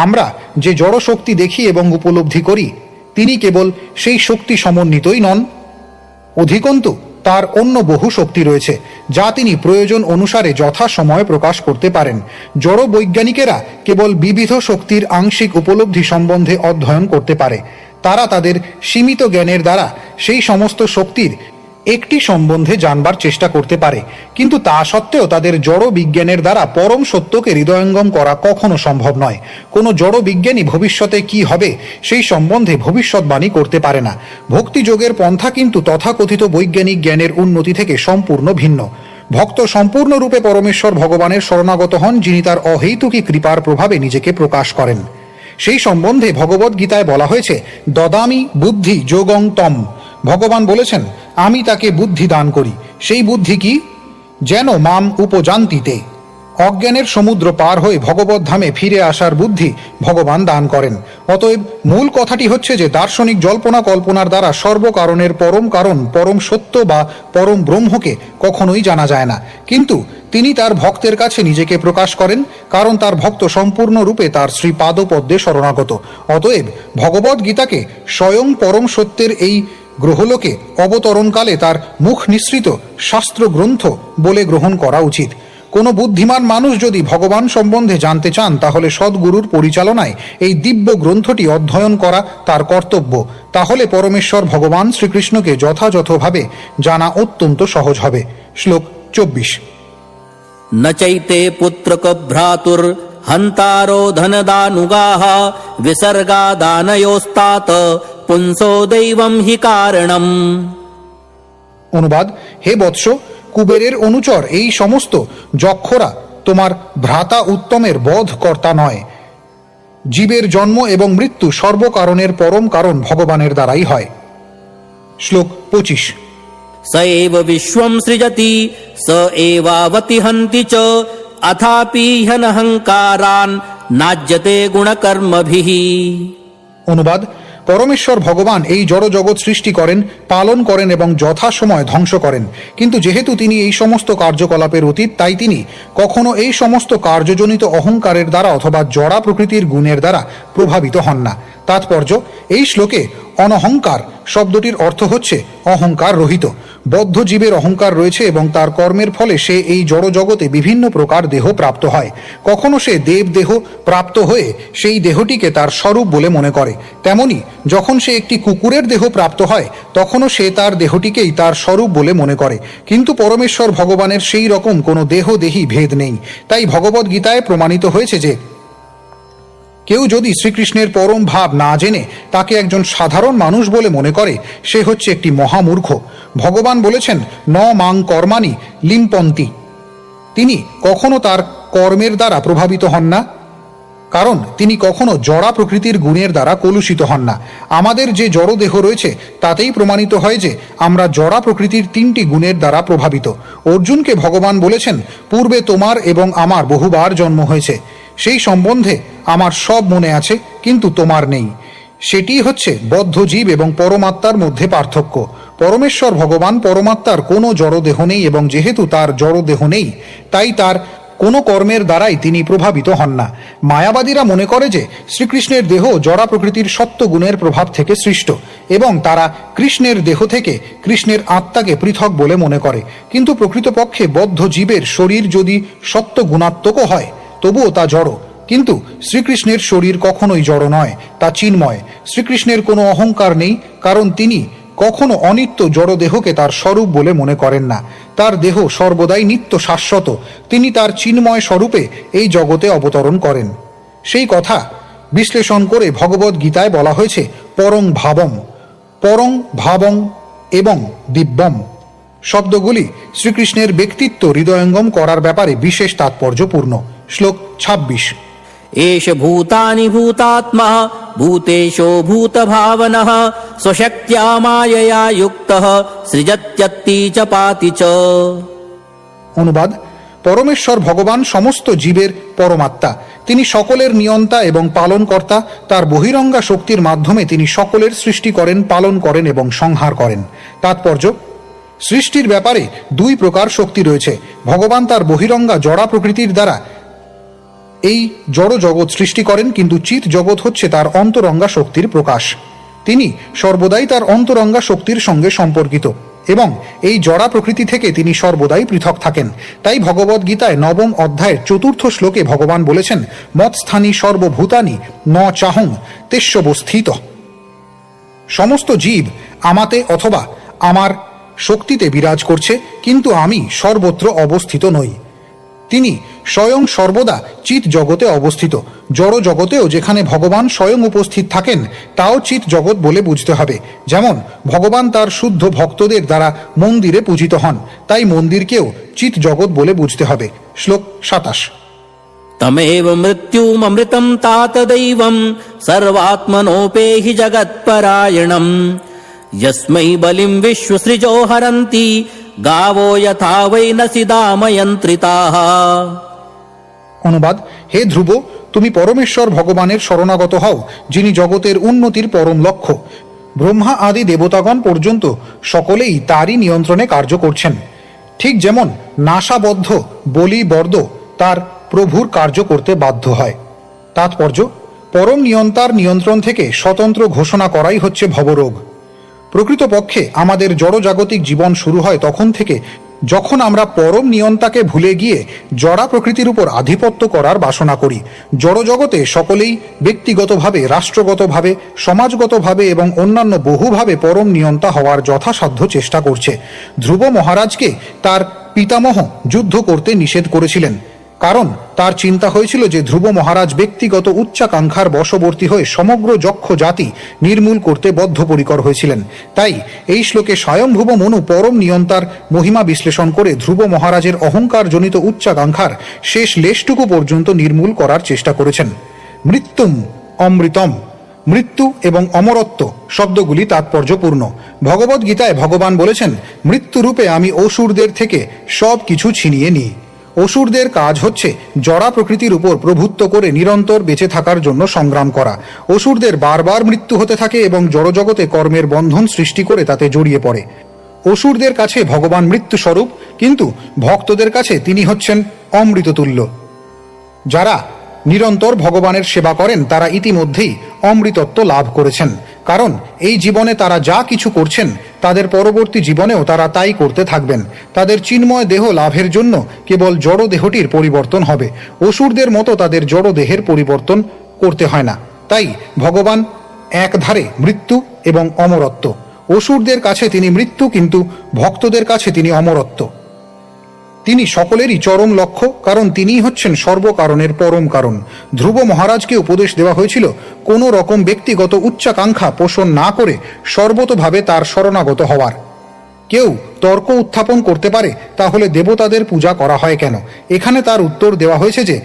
আমরা যে জড় শক্তি দেখি এবং উপলব্ধি করি, তিনি কেবল সেই শক্তি সমন্বিতই নন, অধিকন্তু তার অন্য বহু শক্তি রয়েছে, যা তিনি প্রয়োজন অনুসারে যথা সময়ে প্রকাশ করতে পারেন। জড় বৈজ্ঞানিকেরা কেবল বিবিধ শক্তির আংশিক উপলব্ধি সম্বন্ধে অধ্যয়ন করতে পারে। তারা তাদের সীমিত জ্ঞানের দ্বারা সেই সমস্ত শক্তির একটি সম্বন্ধে জানবার চেষ্টা করতে পারে, কিন্তু তা সত্ত্বেও তাদের জড় বিজ্ঞানের দ্বারা পরম সত্যকে হৃদয়ঙ্গম করা কখনো সম্ভব নয়। কোনো জড় বিজ্ঞানী ভবিষ্যতে কি হবে সেই সম্বন্ধে ভবিষ্যৎবাণী করতে পারে না। ভক্তিযোগের পন্থা কিন্তু তথাকথিত বৈজ্ঞানিক জ্ঞানের উন্নতি থেকে সম্পূর্ণ ভিন্ন। ভক্ত সম্পূর্ণরূপে পরমেশ্বর ভগবানের শরণাগত হন, যিনি তার অহৈতুকী কৃপার প্রভাবে নিজেকে প্রকাশ করেন। সেই সম্বন্ধে ভগবদ্ গীতায় বলা হয়েছে, দদামি বুদ্ধি যোগং তম। ভগবান বলেছেন, আমি তাকে বুদ্ধি দান করি। সেই বুদ্ধি কি? যেন মাম উপজান্তিতে। অজ্ঞানের সমুদ্র পার হয়ে ভগবত ধামে ফিরে আসার বুদ্ধি ভগবান দান করেন। অতএব মূল কথাটি হচ্ছে যে দার্শনিক জল্পনা কল্পনার দ্বারা সর্বকারণের পরম কারণ পরম সত্য বা পরম ব্রহ্মকে কখনোই জানা যায় না, কিন্তু তিনি তার ভক্তের কাছে নিজেকে প্রকাশ করেন, কারণ তার ভক্ত সম্পূর্ণরূপে তার শ্রী পাদপদ্মে শরণাগত। অতএব ভগবদ্ গীতাকে স্বয়ং পরম সত্যের এই গ্রহলোকে অবতরণকালে তার মুখ নিঃসৃত শাস্ত্র গ্রন্থ বলে গ্রহণ করা উচিত। কোনো বুদ্ধিমান মানুষ যদি ভগবান সম্বন্ধে জানতে চান, তাহলে সদ্গুরুর পরিচালনায় এই দিব্য গ্রন্থটি অধ্যয়ন করা তার কর্তব্য। তাহলে পরমেশ্বর ভগবান শ্রীকৃষ্ণকে যথাযথভাবে জানা অত্যন্ত সহজ হবে। শ্লোক 24। न चैते पुत्रक भ्रातुर हन्तारो धनदानुगाः विसर्गादानयोस्तात पुंसो दैवं हि कारणम्। অনুবাদ: হে বৎস, কুবেরের অনুচর এই সমস্ত যক্ষরা তোমার ভ্রাতা উত্তমের বধ কর্তা নয়। জীবের জন্ম এবং মৃত্যু সর্বকারণের পরম কারণ ভগবানের দ্বারাই হয়। শ্লোক 25। स एव विश्वं सृजति स एवावति हन्ति च अथापि ह्यनहङ्कारान् नाज्यते गुणकर्मभिः। অনুবাদ: পরমেশ্বর ভগবান এই জড় জগৎ সৃষ্টি করেন, পালন করেন এবং যথাসময় ধ্বংস করেন। কিন্তু যেহেতু তিনি এই সমস্ত কার্যকলাপের অতীত, তাই তিনি কখনো এই সমস্ত কার্যজনিত অহংকারের দ্বারা অথবা জড়া প্রকৃতির গুণের দ্বারা প্রভাবিত হন না। তাৎপর্য, এই শ্লোকে অনহংকার শব্দটির অর্থ হচ্ছে অহংকার রহিত। বদ্ধ জীবের অহংকার রয়েছে এবং তার কর্মের ফলে সে এই জড় জগতে বিভিন্ন প্রকার দেহ প্রাপ্ত হয়। কখনো সে দেব দেহ প্রাপ্ত হয়ে সেই দেহটিকে তার স্বরূপ বলে মনে করে, তেমনি যখন সে একটি কুকুরের দেহ প্রাপ্ত হয় তখনও সে তার দেহটিকেই তার স্বরূপ বলে মনে করে। কিন্তু পরমেশ্বর ভগবানের সেই রকম কোনো দেহদেহী ভেদ নেই। তাই ভগবদ্ গীতায় প্রমাণিত হয়েছে যে কেউ যদি শ্রীকৃষ্ণের পরম ভাব না জেনে তাকে একজন সাধারণ মানুষ বলে মনে করে, সে হচ্ছে একটি মহামূর্খ। ভগবান বলেছেন, ন মাং কর্মাণি লিম্পন্তি। তিনি কখনো তার কর্মের দ্বারা প্রভাবিত হন না, কারণ তিনি কখনো জড়া প্রকৃতির গুণের দ্বারা কলুষিত হন না। আমাদের যে জড় দেহ রয়েছে তাতেই প্রমাণিত হয় যে আমরা জড়া প্রকৃতির 3টি গুণের দ্বারা প্রভাবিত। অর্জুনকে ভগবান বলেছেন, পূর্বে তোমার এবং আমার বহুবার জন্ম হয়েছে, সেই সম্বন্ধে আমার সব মনে আছে, কিন্তু তোমার নেই। সেটি হচ্ছে বদ্ধ জীব এবং পরমাত্মার মধ্যে পার্থক্য। পরমেশ্বর ভগবান পরমাত্মার কোনো জড়দেহ নেই এবং যেহেতু তার জড়দেহ নেই, তাই তার কোনো কর্মের দ্বারাই তিনি প্রভাবিত হন না। মায়াবাদীরা মনে করে যে শ্রীকৃষ্ণের দেহ জড়া প্রকৃতির সত্যগুণের প্রভাব থেকে সৃষ্ট এবং তারা কৃষ্ণের দেহ থেকে কৃষ্ণের আত্মাকে পৃথক বলে মনে করে। কিন্তু প্রকৃতপক্ষে বদ্ধ জীবের শরীর যদি সত্যগুণাত্মকও হয় তবুও তা জড়। কিন্তু শ্রীকৃষ্ণের শরীর কখনোই জড় নয়, তা চিন্ময়। শ্রীকৃষ্ণের কোনো অহংকার নেই, কারণ তিনি কখনো অনিত্য জড় দেহকে তার স্বরূপ বলে মনে করেন না। তার দেহ সর্বদাই নিত্য শাশ্বত। তিনি তার চিন্ময় স্বরূপে এই জগতে অবতরণ করেন। সেই কথা বিশ্লেষণ করে ভগবদ্ গীতায় বলা হয়েছে, পরং ভাবম, পরং ভাবং এবং দিব্যম শব্দগুলি শ্রীকৃষ্ণের ব্যক্তিত্ব হৃদয়ঙ্গম করার ব্যাপারে বিশেষ তাৎপর্যপূর্ণ। শ্লোক 26। एष भूतानि भूतात्मा भूतेशो भूतभावनः स्वशक्त्या मायया युक्तः सृजत्यत्ति च पाति च। অনুবাদ, পরমেশ্বর ভগবান সমস্ত জীবের পরমাত্মা। তিনি সকলের নিয়ন্তা এবং পালনকর্তা। তার বহিরঙ্গা শক্তির মাধ্যমে তিনি সকলের সৃষ্টি করেন, পালন করেন এবং সংহার করেন। তাৎপর্য, সৃষ্টির ব্যাপারে 2 প্রকার শক্তি রয়েছে। ভগবান তার বহিরঙ্গা জড়া প্রকৃতির দ্বারা এই জড় জগৎ সৃষ্টি করেন, কিন্তু চিৎ জগৎ হচ্ছে তার অন্তরঙ্গা শক্তির প্রকাশ। তিনি সর্বদাই তার অন্তরঙ্গা শক্তির সঙ্গে সম্পর্কিত এবং এই জড়া প্রকৃতি থেকে তিনি সর্বদাই পৃথক থাকেন। তাই ভগবদ্ গীতায় 9ম অধ্যায়ের 4র্থ শ্লোকে ভগবান বলেছেন, মৎস্থানি সর্বভূতানি ন চাহং তেষ্যবস্থিত। সমস্ত জীব আমাতে অথবা আমার শক্তিতে বিরাজ করছে, কিন্তু আমি সর্বত্র অবস্থিত নই। তিনি স্বয়ং সর্বদা চিৎ জগতে অবস্থিত। জড় জগতেও যেখানে ভগবান স্বয়ং উপস্থিত থাকেন তাও চিৎ জগৎ বলে বুঝতে হবে। যেমন ভগবান তার শুদ্ধ ভক্তদের দ্বারা মন্দিরে পূজিত হন, তাই মন্দিরকেও চিৎ জগৎ বলে বুঝতে হবে। শ্লোক 27। तमेव मृत्युममृतं तात दैवं सर्वात्मनोपेहि जगत्परायणम् यस्मै बलिं विश्वसृजो हरन्ति गावो यथा वै नसि दामयन्त्रिताः। অনুবাদ, হে ধ্রুব, তুমি পরমেশ্বর ভগবানের শরণাগত হও, যিনি জগতের উন্নতির পরম লক্ষ্য। ব্রহ্মা আদি দেবতাগণ পর্যন্ত সকলেই তারই নিয়ন্ত্রণে কার্য করছেন। ঠিক যেমন নাশাবদ্ধ বলি বর্দ তার প্রভুর কার্য করতে বাধ্য হয়। তাৎপর্য, পরম নিয়ন্তার নিয়ন্ত্রণ থেকে স্বতন্ত্র ঘোষণা করাই হচ্ছে ভবরোগ। প্রকৃতপক্ষে আমাদের জড়জাগতিক জীবন শুরু হয় তখন থেকে, যখন আমরা পরম নিয়ন্তাকে ভুলে গিয়ে জড়া প্রকৃতির উপর আধিপত্য করার বাসনা করি। জড়জগতে সকলেই ব্যক্তিগতভাবে, রাষ্ট্রগতভাবে, সমাজগতভাবে এবং অন্যান্য বহুভাবে পরম নিয়ন্তা হওয়ার যথাসাধ্য চেষ্টা করছে। ধ্রুব মহারাজকে তার পিতামহ যুদ্ধ করতে নিষেধ করেছিলেন, কারণ তার চিন্তা হয়েছিল যে ধ্রুব মহারাজ ব্যক্তিগত উচ্চাকাঙ্ক্ষার বশবর্তী হয়ে সমগ্র যক্ষ জাতি নির্মূল করতে বদ্ধপরিকর হয়েছিলেন। তাই এই শ্লোকে স্বয়ংভুব মনু পরম নিয়ন্তার মহিমা বিশ্লেষণ করে ধ্রুব মহারাজের অহংকারজনিত উচ্চাকাঙ্ক্ষার শেষ লেশটুকু পর্যন্ত নির্মূল করার চেষ্টা করেছেন। মৃত্যুম অমৃতম, মৃত্যু এবং অমরত্ব শব্দগুলি তাৎপর্যপূর্ণ। ভগবদ্ গীতায় ভগবান বলেছেন, মৃত্যুরূপে আমি অসুরদের থেকে সব কিছু ছিনিয়ে নিই। অসুরদের কাজ হচ্ছে জড়া প্রকৃতির উপর প্রভুত্ব করে নিরন্তর বেঁচে থাকার জন্য সংগ্রাম করা। অসুরদের বারবার মৃত্যু হতে থাকে এবং জড়জগতে কর্মের বন্ধন সৃষ্টি করে তাতে জড়িয়ে পড়ে। অসুরদের কাছে ভগবান মৃত্যু স্বরূপ, কিন্তু ভক্তদের কাছে তিনি হচ্ছেন অমৃততুল্য। যারা নিরন্তর ভগবানের সেবা করেন তারা ইতিমধ্যেই অমৃতত্ব লাভ করেছেন, কারণ এই জীবনে তারা যা কিছু করছেন তাদের পরবর্তী জীবনেও তারা তাই করতে থাকবেন। তাদের চিন্ময় দেহ লাভের জন্য কেবল জড় দেহটির পরিবর্তন হবে। অসুরদের মতো তাদের জড় দেহের পরিবর্তন করতে হয় না। তাই ভগবান একধারে মৃত্যু এবং অমরত্ব। অসুরদের কাছে তিনি মৃত্যু, কিন্তু ভক্তদের কাছে তিনি অমরত্ব। তিনি সকলেরই চরম লক্ষ্য, কারণ তিনিই হচ্ছেন সর্বকারণের পরম কারণ। ধ্রুব মহারাজকে উপদেশ দেওয়া হয়েছিল কোনো রকম ব্যক্তিগত উচ্চাকাঙ্ক্ষা পোষণ না করে সর্বতোভাবে তার শরণাগত হওয়ার। কেউ তর্ক উত্থাপন করতে পারে, তাহলে দেবতাদের পূজা করা হয় কেন? এখানে তার উত্তর দেওয়া হয়েছে যে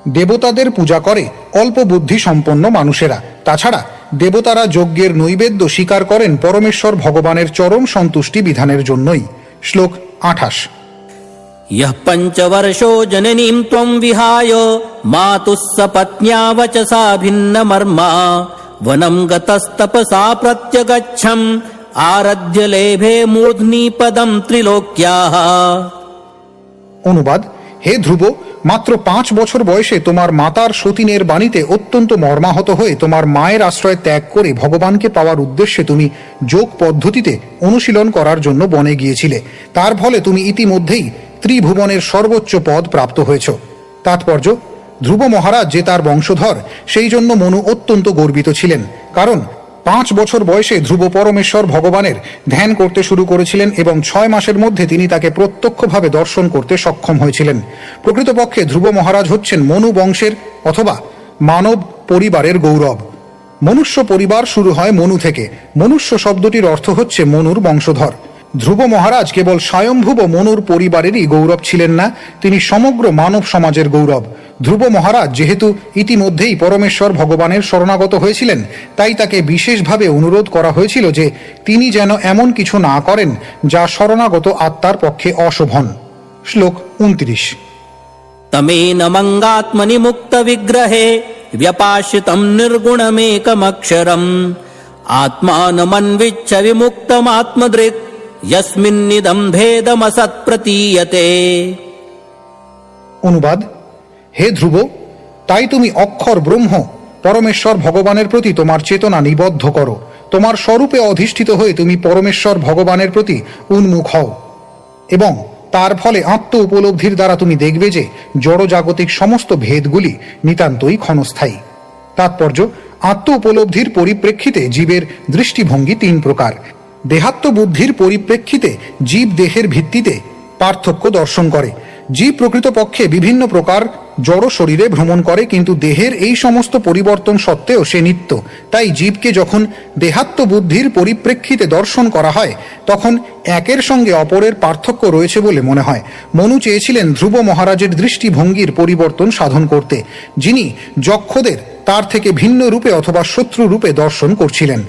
দেবতাদের পূজা করে অল্প বুদ্ধি সম্পন্ন মানুষেরা। তাছাড়া দেবতারা যজ্ঞের নৈবেদ্য স্বীকার করেন পরমেশ্বর ভগবানের চরম সন্তুষ্টি বিধানের জন্যই। শ্লোক 28। यः पञ्चवर्षो जननीं त्वं विहाय मातुः सपत्न्या वचसा भिन्नमर्मा वनं गतस्तपसा प्रत्यगच्छम् आरध्य लेभे मूर्ध्नि पदं त्रिलोक्याः। অনুবাদ: হে ধ্রুব, মাত্র 5 বছর বয়সে তোমার মাতার সতীনের বাণীতে অত্যন্ত মর্মাহত হয়ে তোমার মায়ের আশ্রয় ত্যাগ করে ভগবানকে পাওয়ার উদ্দেশ্যে তুমি যোগ পদ্ধতিতে অনুশীলন করার জন্য বনে গিয়েছিলে। তার ফলে তুমি ইতিমধ্যেই ত্রিভুবনের সর্বোচ্চ পদ প্রাপ্ত হয়েছ। তাৎপর্য: ধ্রুব মহারাজ যে তার বংশধর, সেই জন্য মনু অত্যন্ত গর্বিত ছিলেন, কারণ 5 বছর বয়সে ধ্রুব পরমেশ্বর ভগবানের ধ্যান করতে শুরু করেছিলেন এবং 6 মাসের মধ্যে তিনি তাকে প্রত্যক্ষভাবে দর্শন করতে সক্ষম হয়েছিলেন। প্রকৃতপক্ষে ধ্রুব মহারাজ হচ্ছেন মনু বংশের অথবা মানব পরিবারের গৌরব। মনুষ্য পরিবার শুরু হয় মনু থেকে। মনুষ্য শব্দটির অর্থ হচ্ছে মনুর বংশধর। ধ্রুব মহারাজ কেবল স্বয়ম্ভুব মনুর পরিবারেরই গৌরব ছিলেন না, তিনি সমগ্র মানব সমাজের গৌরব। ধ্রুব মহারাজ যেহেতু ইতিমধ্যেই পরমেশ্বর ভগবানের শরণাগত হয়েছিলেন, তাই তাকে বিশেষভাবে অনুরোধ করা হয়েছিল যে তিনি যেন এমন কিছু না করেন যা শরণাগত আত্মার পক্ষে অশোভন। শ্লোক 29। तमेन मंगात्मनि मुक्त विग्रहे व्यपाश्रितं निर्गुणमेकमक्षरम् आत्मानमन्विच्छ विमुक्तमात्मदृक् यस्मिन्निदं भेदमसत् प्रतीयते। অনুবাদ: হে ধ্রুব, তাই তুমি অক্ষর ব্রহ্ম পরমেশ্বর ভগবানের প্রতি তোমার চেতনা নিবদ্ধ করো। তোমার স্বরূপে অধিষ্ঠিত হয়ে তুমি পরমেশ্বর ভগবানের প্রতি উন্মুখ হও এবং তার ফলে আত্ম উপলব্ধির দ্বারা তুমি দেখবে যে জড়জাগতিক সমস্ত ভেদগুলি নিতান্তই ক্ষণস্থায়ী। তাৎপর্য: আত্ম উপলব্ধির পরিপ্রেক্ষিতে জীবের দৃষ্টিভঙ্গি 3 প্রকার। দেহাত্ম বুদ্ধির পরিপ্রেক্ষিতে জীব দেহের ভিত্তিতে পার্থক্য দর্শন করে। জীব প্রকৃতপক্ষে বিভিন্ন প্রকার জড় শরীরে ভ্রমণ করে, কিন্তু দেহের এই সমস্ত পরিবর্তন সত্ত্বেও সে নিত্য। তাই জীবকে যখন দেহাত্ম বুদ্ধির পরিপ্রেক্ষিতে দর্শন করা হয়, তখন একের সঙ্গে অপরের পার্থক্য রয়েছে বলে মনে হয়। মনু চেয়েছিলেন ধ্রুব মহারাজের দৃষ্টিভঙ্গির পরিবর্তন সাধন করতে, যিনি যক্ষদের তার থেকে ভিন্ন রূপে অথবা শত্রু রূপে দর্শন করছিলেন।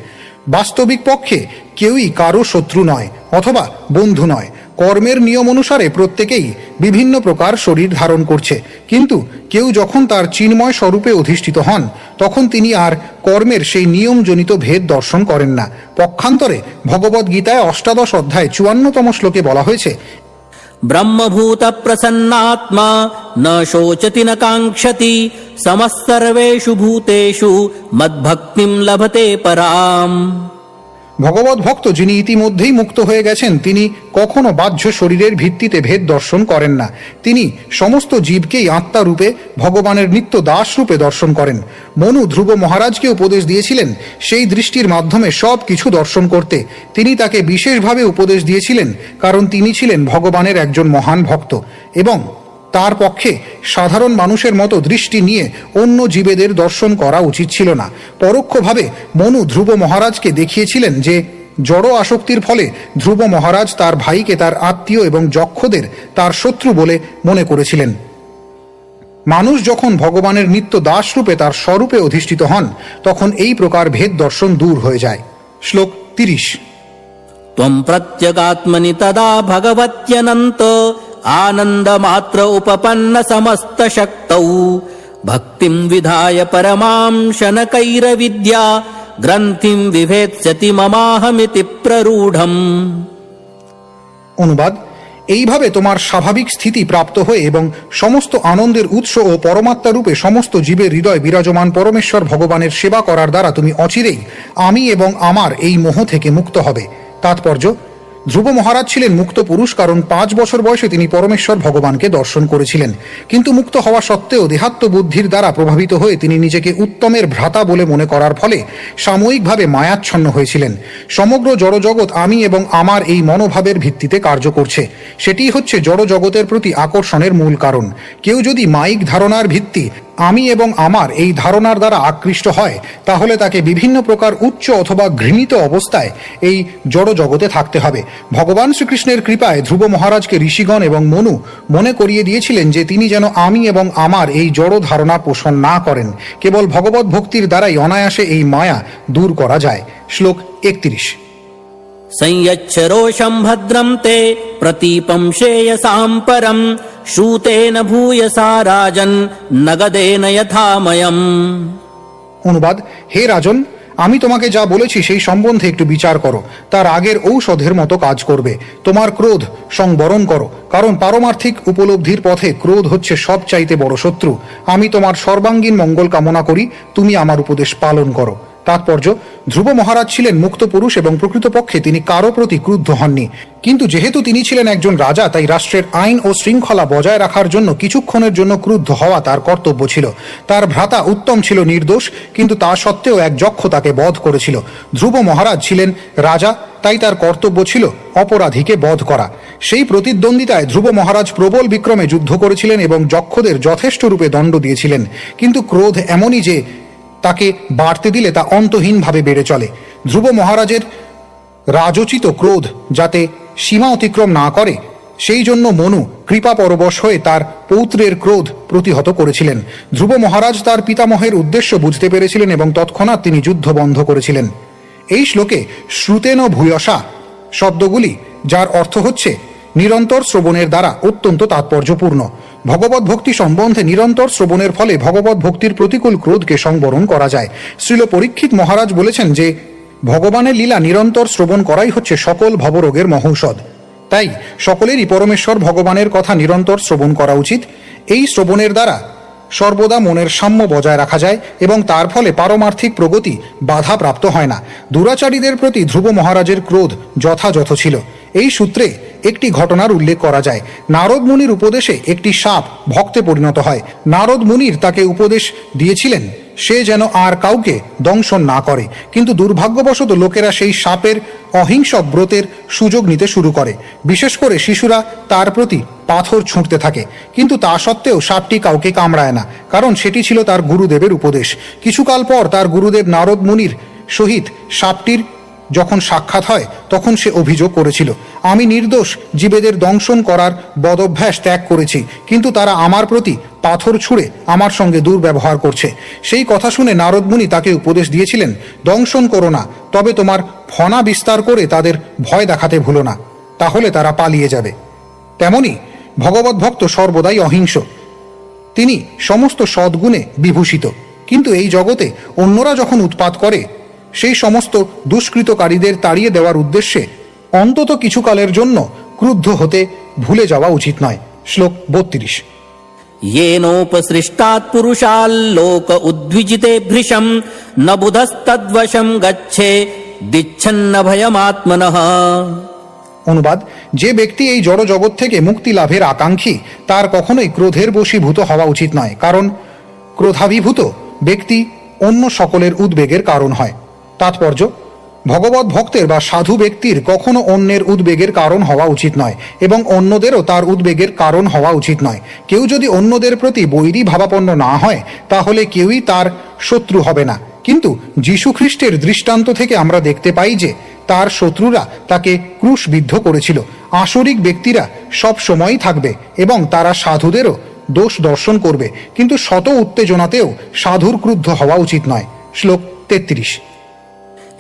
বাস্তবিক পক্ষে কেউই কারো শত্রু নয় অথবা বন্ধু নয়। কর্মের নিয়ম অনুসারে প্রত্যেকেই বিভিন্ন প্রকার শরীর ধারণ করছে, কিন্তু কেউ যখন তার চিন্ময় স্বরূপে অধিষ্ঠিত হন, তখন তিনি আর কর্মের সেই নিয়মজনিত ভেদ দর্শন করেন না। পক্ষান্তরে ভগবদ্গীতায় 8 অধ্যায় 54তম শ্লোকে বলা হয়েছে, ब्रह्मभूत प्रसन्नात्मा न शोचति न काङ्क्षति समः सर्वेषु भूतेषु मद्भक्तिं लभते पराम्। ভগবত ভক্ত যিনি ইতিমধ্যেই মুক্ত হয়ে গেছেন, তিনি কখনো বাহ্য শরীরের ভিত্তিতে ভেদ দর্শন করেন না। তিনি সমস্ত জীবকেই আত্মা রূপে ভগবানের নিত্য দাস রূপে দর্শন করেন। মনু ধ্রুব মহারাজকে উপদেশ দিয়েছিলেন সেই দৃষ্টির মাধ্যমে সব কিছু দর্শন করতে। তিনি তাকে বিশেষভাবে উপদেশ দিয়েছিলেন কারণ তিনি ছিলেন ভগবানের একজন মহান ভক্ত এবং তার পক্ষে সাধারণ মানুষের মতো দৃষ্টি নিয়ে অন্য জীবেদের দর্শন করা উচিত ছিল না। পরোক্ষভাবে মনু ধ্রুব মহারাজকে দেখিয়েছিলেন যে জড় আসক্তির ফলে ধ্রুব মহারাজ তার ভাইকে তার আত্মীয় এবং যক্ষদের তার শত্রু বলে মনে করেছিলেন। মানুষ যখন ভগবানের নিত্য দাস রূপে তার স্বরূপে অধিষ্ঠিত হন, তখন এই প্রকার ভেদ দর্শন দূর হয়ে যায়। শ্লোক 30। त्वं प्रत्यगात्मनि तदा भगवत्यनन्त आनन्दमात्र उपपन्नसमस्तशक्तौ भक्तिं विधाय परमां शनकैरविद्या ग्रन्थिं विभेत्स्यति ममाहमिति प्ररूढम्। অনুবাদ: এইভাবে তোমার স্বাভাবিক স্থিতি প্রাপ্ত হয়ে এবং সমস্ত আনন্দের উৎস ও পরমাত্মা রূপে সমস্ত জীবের হৃদয় বিরাজমান পরমেশ্বর ভগবানের সেবা করার দ্বারা তুমি অচিরেই আমি এবং আমার এই মোহ থেকে মুক্ত হবে। তাৎপর্য: ধ্রুব মহারাজ ছিলেন মুক্ত পুরুষ, কারণ 5 বছর বয়সে তিনি পরমেশ্বর ভগবানকে দর্শন করেছিলেন। কিন্তু মুক্ত হওয়া সত্ত্বেও দেহাত্ম বুদ্ধির দ্বারা প্রভাবিত হয়ে তিনি নিজেকে উত্তমের ভ্রাতা বলে মনে করার ফলে সাময়িকভাবে মায়াচ্ছন্ন হয়েছিলেন। সমগ্র জড়জগৎ আমি এবং আমার এই মনোভাবের ভিত্তিতে কার্য করছে। সেটিই হচ্ছে জড়জগতের প্রতি আকর্ষণের মূল কারণ। কেউ যদি মায়িক ধারণার ভিত্তি আমি এবং আমার এই ধারণার দ্বারা আকৃষ্ট হয়, তাহলে তাকে বিভিন্ন প্রকার উচ্চ অথবা ঘৃণিত অবস্থায় এই জড় জগতে থাকতে হবে। ভগবান শ্রীকৃষ্ণের কৃপায় ধ্রুব মহারাজকে ঋষিগণ এবং মনু মনে করিয়ে দিয়েছিলেন যে তিনি যেন আমি এবং আমার এই জড় ধারণা পোষণ না করেন। কেবল ভগবত ভক্তির দ্বারাই অনায়াসে এই মায়া দূর করা যায়। শ্লোক 31। संयच्छ रोषं भद्रं ते प्रतीपं श्रेयसां परं श्रूतेन भूयसा राजन् नगदेन यथामयम्। অনুবাদ: হে রাজন, আমি তোমাকে যা বলেছি সেই সম্বন্ধে একটু বিচার করো। তার আগের ঔষধের মতো কাজ করবে। তোমার ক্রোধ সংবরণ করো, কারণ পারমার্থিক উপলব্ধির পথে ক্রোধ হচ্ছে সবচাইতে বড় শত্রু। আমি তোমার সর্বাঙ্গীন মঙ্গল কামনা করি, তুমি আমার উপদেশ পালন করো। তাৎপর্য: ধ্রুব মহারাজ ছিলেন মুক্ত পুরুষ এবং প্রকৃতপক্ষে তিনি কারো প্রতি ক্রুদ্ধ হননি। কিন্তু যেহেতু তিনি ছিলেন একজন রাজা, তাই রাষ্ট্রের আইন ও শৃঙ্খলা বজায় রাখার জন্য কিছুক্ষণের জন্য ক্রুদ্ধ হওয়া তার কর্তব্য ছিল। তার ভ্রাতা উত্তম ছিল নির্দোষ, কিন্তু তা সত্ত্বেও এক যক্ষ তাকে বধ করেছিল। ধ্রুব মহারাজ ছিলেন রাজা, তাই তার কর্তব্য ছিল অপরাধীকে বধ করা। সেই প্রতিদ্বন্দ্বিতায় ধ্রুব মহারাজ প্রবল বিক্রমে যুদ্ধ করেছিলেন এবং যক্ষদের যথেষ্ট রূপে দণ্ড দিয়েছিলেন। কিন্তু ক্রোধ এমনই যে তাকে বাড়তে দিলে তা অন্তহীনভাবে বেড়ে চলে। ধ্রুব মহারাজের রাজোচিত ক্রোধ যাতে সীমা অতিক্রম না করে, সেই জন্য মনু কৃপা পরবশ হয়ে তার পৌত্রের ক্রোধ প্রতিহত করেছিলেন। ধ্রুব মহারাজ তার পিতামহের উদ্দেশ্য বুঝতে পেরেছিলেন এবং তৎক্ষণাৎ তিনি যুদ্ধ বন্ধ করেছিলেন। এই শ্লোকে শ্রুতেন ভূয়সা শব্দগুলি, যার অর্থ হচ্ছে নিরন্তর শ্রবণের দ্বারা, অত্যন্ত তাৎপর্যপূর্ণ। ভগবত ভক্তি সম্বন্ধে নিরন্তর শ্রবণের ফলে ভগবত ভক্তির প্রতিকূল ক্রোধকে সংবরণ করা যায়। শ্রীল পরীক্ষিত মহারাজ বলেছেন যে ভগবানের লীলা নিরন্তর শ্রবণ করাই হচ্ছে সকল ভবরোগের মহৌষধ। তাই সকলেরই পরমেশ্বর ভগবানের কথা নিরন্তর শ্রবণ করা উচিত। এই শ্রবণের দ্বারা সর্বদা মনের সাম্য বজায় রাখা যায় এবং তার ফলে পারমার্থিক প্রগতি বাধা প্রাপ্ত হয় না। দুরাচারীদের প্রতি ধ্রুব মহারাজের ক্রোধ যথাযথ ছিল। এই সূত্রে একটি ঘটনার উল্লেখ করা যায়। নারদ মুনির উপদেশে একটি সাপ ভক্তে পরিণত হয়। নারদ মুনির তাকে উপদেশ দিয়েছিলেন সে যেন আর কাউকে দংশন না করে, কিন্তু দুর্ভাগ্যবশত লোকেরা সেই সাপের অহিংসক ব্রতের সুযোগ নিতে শুরু করে। বিশেষ করে শিশুরা তার প্রতি পাথর ছুঁড়তে থাকে, কিন্তু তা সত্ত্বেও সাপটি কাউকে কামড়ায় না, কারণ সেটি ছিল তার গুরুদেবের উপদেশ। কিছুকাল পর তার গুরুদেব নারদ মুনির সহিত সাপটির যখন সাক্ষাৎ হয়, তখন সে অভিযোগ করেছিল, আমি নির্দোষ জীবেদের দংশন করার বদভ্যাস ত্যাগ করেছি, কিন্তু তারা আমার প্রতি পাথর ছুঁড়ে আমার সঙ্গে দুর্ব্যবহার করছে। সেই কথা শুনে নারদ মুনি তাকে উপদেশ দিয়েছিলেন, দংশন করো না, তবে তোমার ফনা বিস্তার করে তাদের ভয় দেখাতে ভুলো না, তাহলে তারা পালিয়ে যাবে। তেমনি ভগবত ভক্ত সর্বদাই অহিংস, তিনি সমস্ত সদ্গুণে বিভূষিত। কিন্তু এই জগতে অন্যরা যখন উৎপাত করে, সেই সমস্ত দুষ্কৃতকারীদের তাড়িয়ে দেওয়ার উদ্দেশ্যে অন্তত কিছুকালের জন্য ক্রুদ্ধ হতে ভুলে যাওয়া উচিত নয়। শ্লোক 32। येनोपसृष्टात् पुरुषाल्लोक उद्विजिते भृशं न बुधस्तद्वशं गच्छे दिच्छन्न भयमात्मनः। অনুবাদ: যে ব্যক্তি এই জড় জগৎ থেকে মুক্তি লাভের আকাঙ্ক্ষী, তার কখনোই ক্রোধের বশীভূত হওয়া উচিত নয়, কারণ ক্রোধাভিভূত ব্যক্তি অন্য সকলের উদ্বেগের কারণ হয়। তাৎপর্য: ভগবত ভক্তের বা সাধু ব্যক্তির কখনো অন্যের উদ্বেগের কারণ হওয়া উচিত নয় এবং অন্যদেরও তার উদ্বেগের কারণ হওয়া উচিত নয়। কেউ যদি অন্যদের প্রতি বৈরী ভাবাপন্ন না হয়, তাহলে কেউই তার শত্রু হবে না। কিন্তু যীশু খ্রিস্টের দৃষ্টান্ত থেকে আমরা দেখতে পাই যে তার শত্রুরা তাকে ক্রুশবিদ্ধ করেছিল। আসরিক ব্যক্তিরা সব সময়ই থাকবে এবং তারা সাধুদেরও দোষ দর্শন করবে, কিন্তু শত উত্তেজনাতেও সাধুর ক্রুদ্ধ হওয়া উচিত নয়। শ্লোক 33।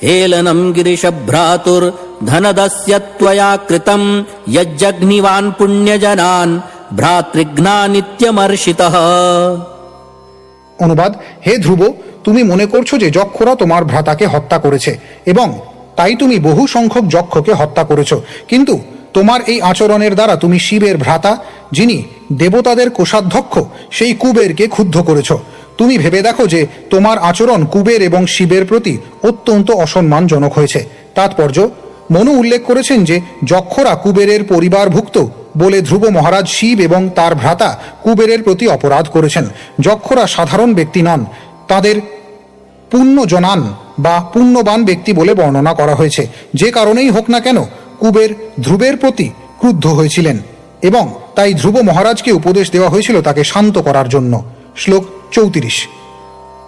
हेलनं गिरिशभ्रातुर्धनदस्य त्वया कृतं यज्जग्निवान् पुण्यजनान् भ्रातृघ्नानित्यमर्षितः। অনুবাদ: হে ধ্রুব, তুমি মনে করছো যে যক্ষরা তোমার ভ্রাতাকে হত্যা করেছে এবং তাই তুমি বহু সংখ্যক যক্ষকে হত্যা করেছ, কিন্তু তোমার এই আচরণের দ্বারা তুমি শিবের ভ্রাতা, যিনি দেবতাদের কোষাধ্যক্ষ, সেই কুবেরকে ক্ষুব্ধ করেছ। তুমি ভেবে দেখো যে তোমার আচরণ কুবের এবং শিবের প্রতি অত্যন্ত অসম্মানজনক হয়েছে। তাৎপর্য: মনু উল্লেখ করেছেন যে যক্ষরা কুবেরের পরিবারভুক্ত বলে ধ্রুব মহারাজ শিব এবং তার ভ্রাতা কুবেরের প্রতি অপরাধ করেছেন। যক্ষরা সাধারণ ব্যক্তি নন, তাদের পুণ্যজনান বা পুণ্যবান ব্যক্তি বলে বর্ণনা করা হয়েছে। যে কারণেই হোক না কেন কুবের ধ্রুবের প্রতি ক্রুদ্ধ হয়েছিলেন এবং তাই ধ্রুব মহারাজকে উপদেশ দেওয়া হয়েছিল তাকে শান্ত করার জন্য। শ্লোক 34।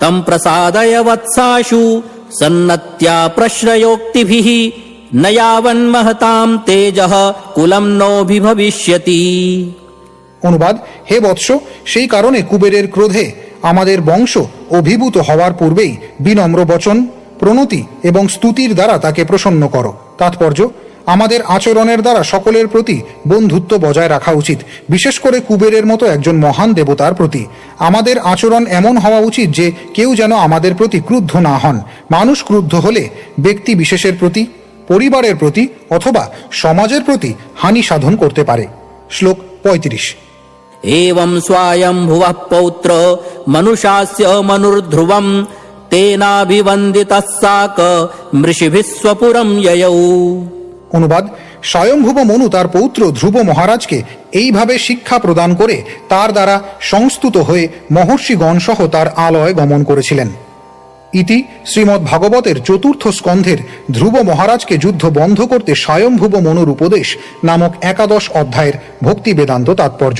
तं प्रसादय वत्साशु सन्नत्या प्रश्रयोक्तिभिः न यावन्महतां तेजः कुलं नोऽभिभविष्यति। অনুবাদ: হে বৎস, সেই কারণে কুবেরের ক্রোধে আমাদের বংশ অভিভূত হওয়ার পূর্বেই বিনম্র বচন, প্রণতি এবং স্তুতির দ্বারা তাকে প্রসন্ন করো। তাৎপর্য: আমাদের আচরণের দ্বারা সকলের প্রতি বন্ধুত্ব বজায় রাখা উচিত, বিশেষ করে কুবেরের মতো একজন মহান দেবতার প্রতি। আমাদের আচরণ এমন হওয়া উচিত যে কেউ যেন আমাদের প্রতি ক্রুদ্ধ না হন। মানুষ ক্রুদ্ধ হলে ব্যক্তি বিশেষের প্রতি, পরিবারের প্রতি অথবা সমাজের প্রতি হানি সাধন করতে পারে। শ্লোক 35। एवं स्वायम्भुवः पौत्र मनुषास्य मनुर्ध्रुवं तेनाभिवन्दितः साक मृषिभिः स्वपुरं ययौ। অনুবাদ: স্বয়ংভুব মনু তার পৌত্র ধ্রুব মহারাজকে এইভাবে শিক্ষা প্রদান করে তার দ্বারা সংস্তুত হয়ে মহর্ষিগণ সহ তার আলয় গমন করেছিলেন। ইতি শ্রীমদ্ ভাগবতের ৪র্থ স্কন্ধের ধ্রুব মহারাজকে যুদ্ধ বন্ধ করতে স্বয়ংভুব মনুর উপদেশ নামক ১১ অধ্যায়ের ভক্তি বেদান্ত তাৎপর্য।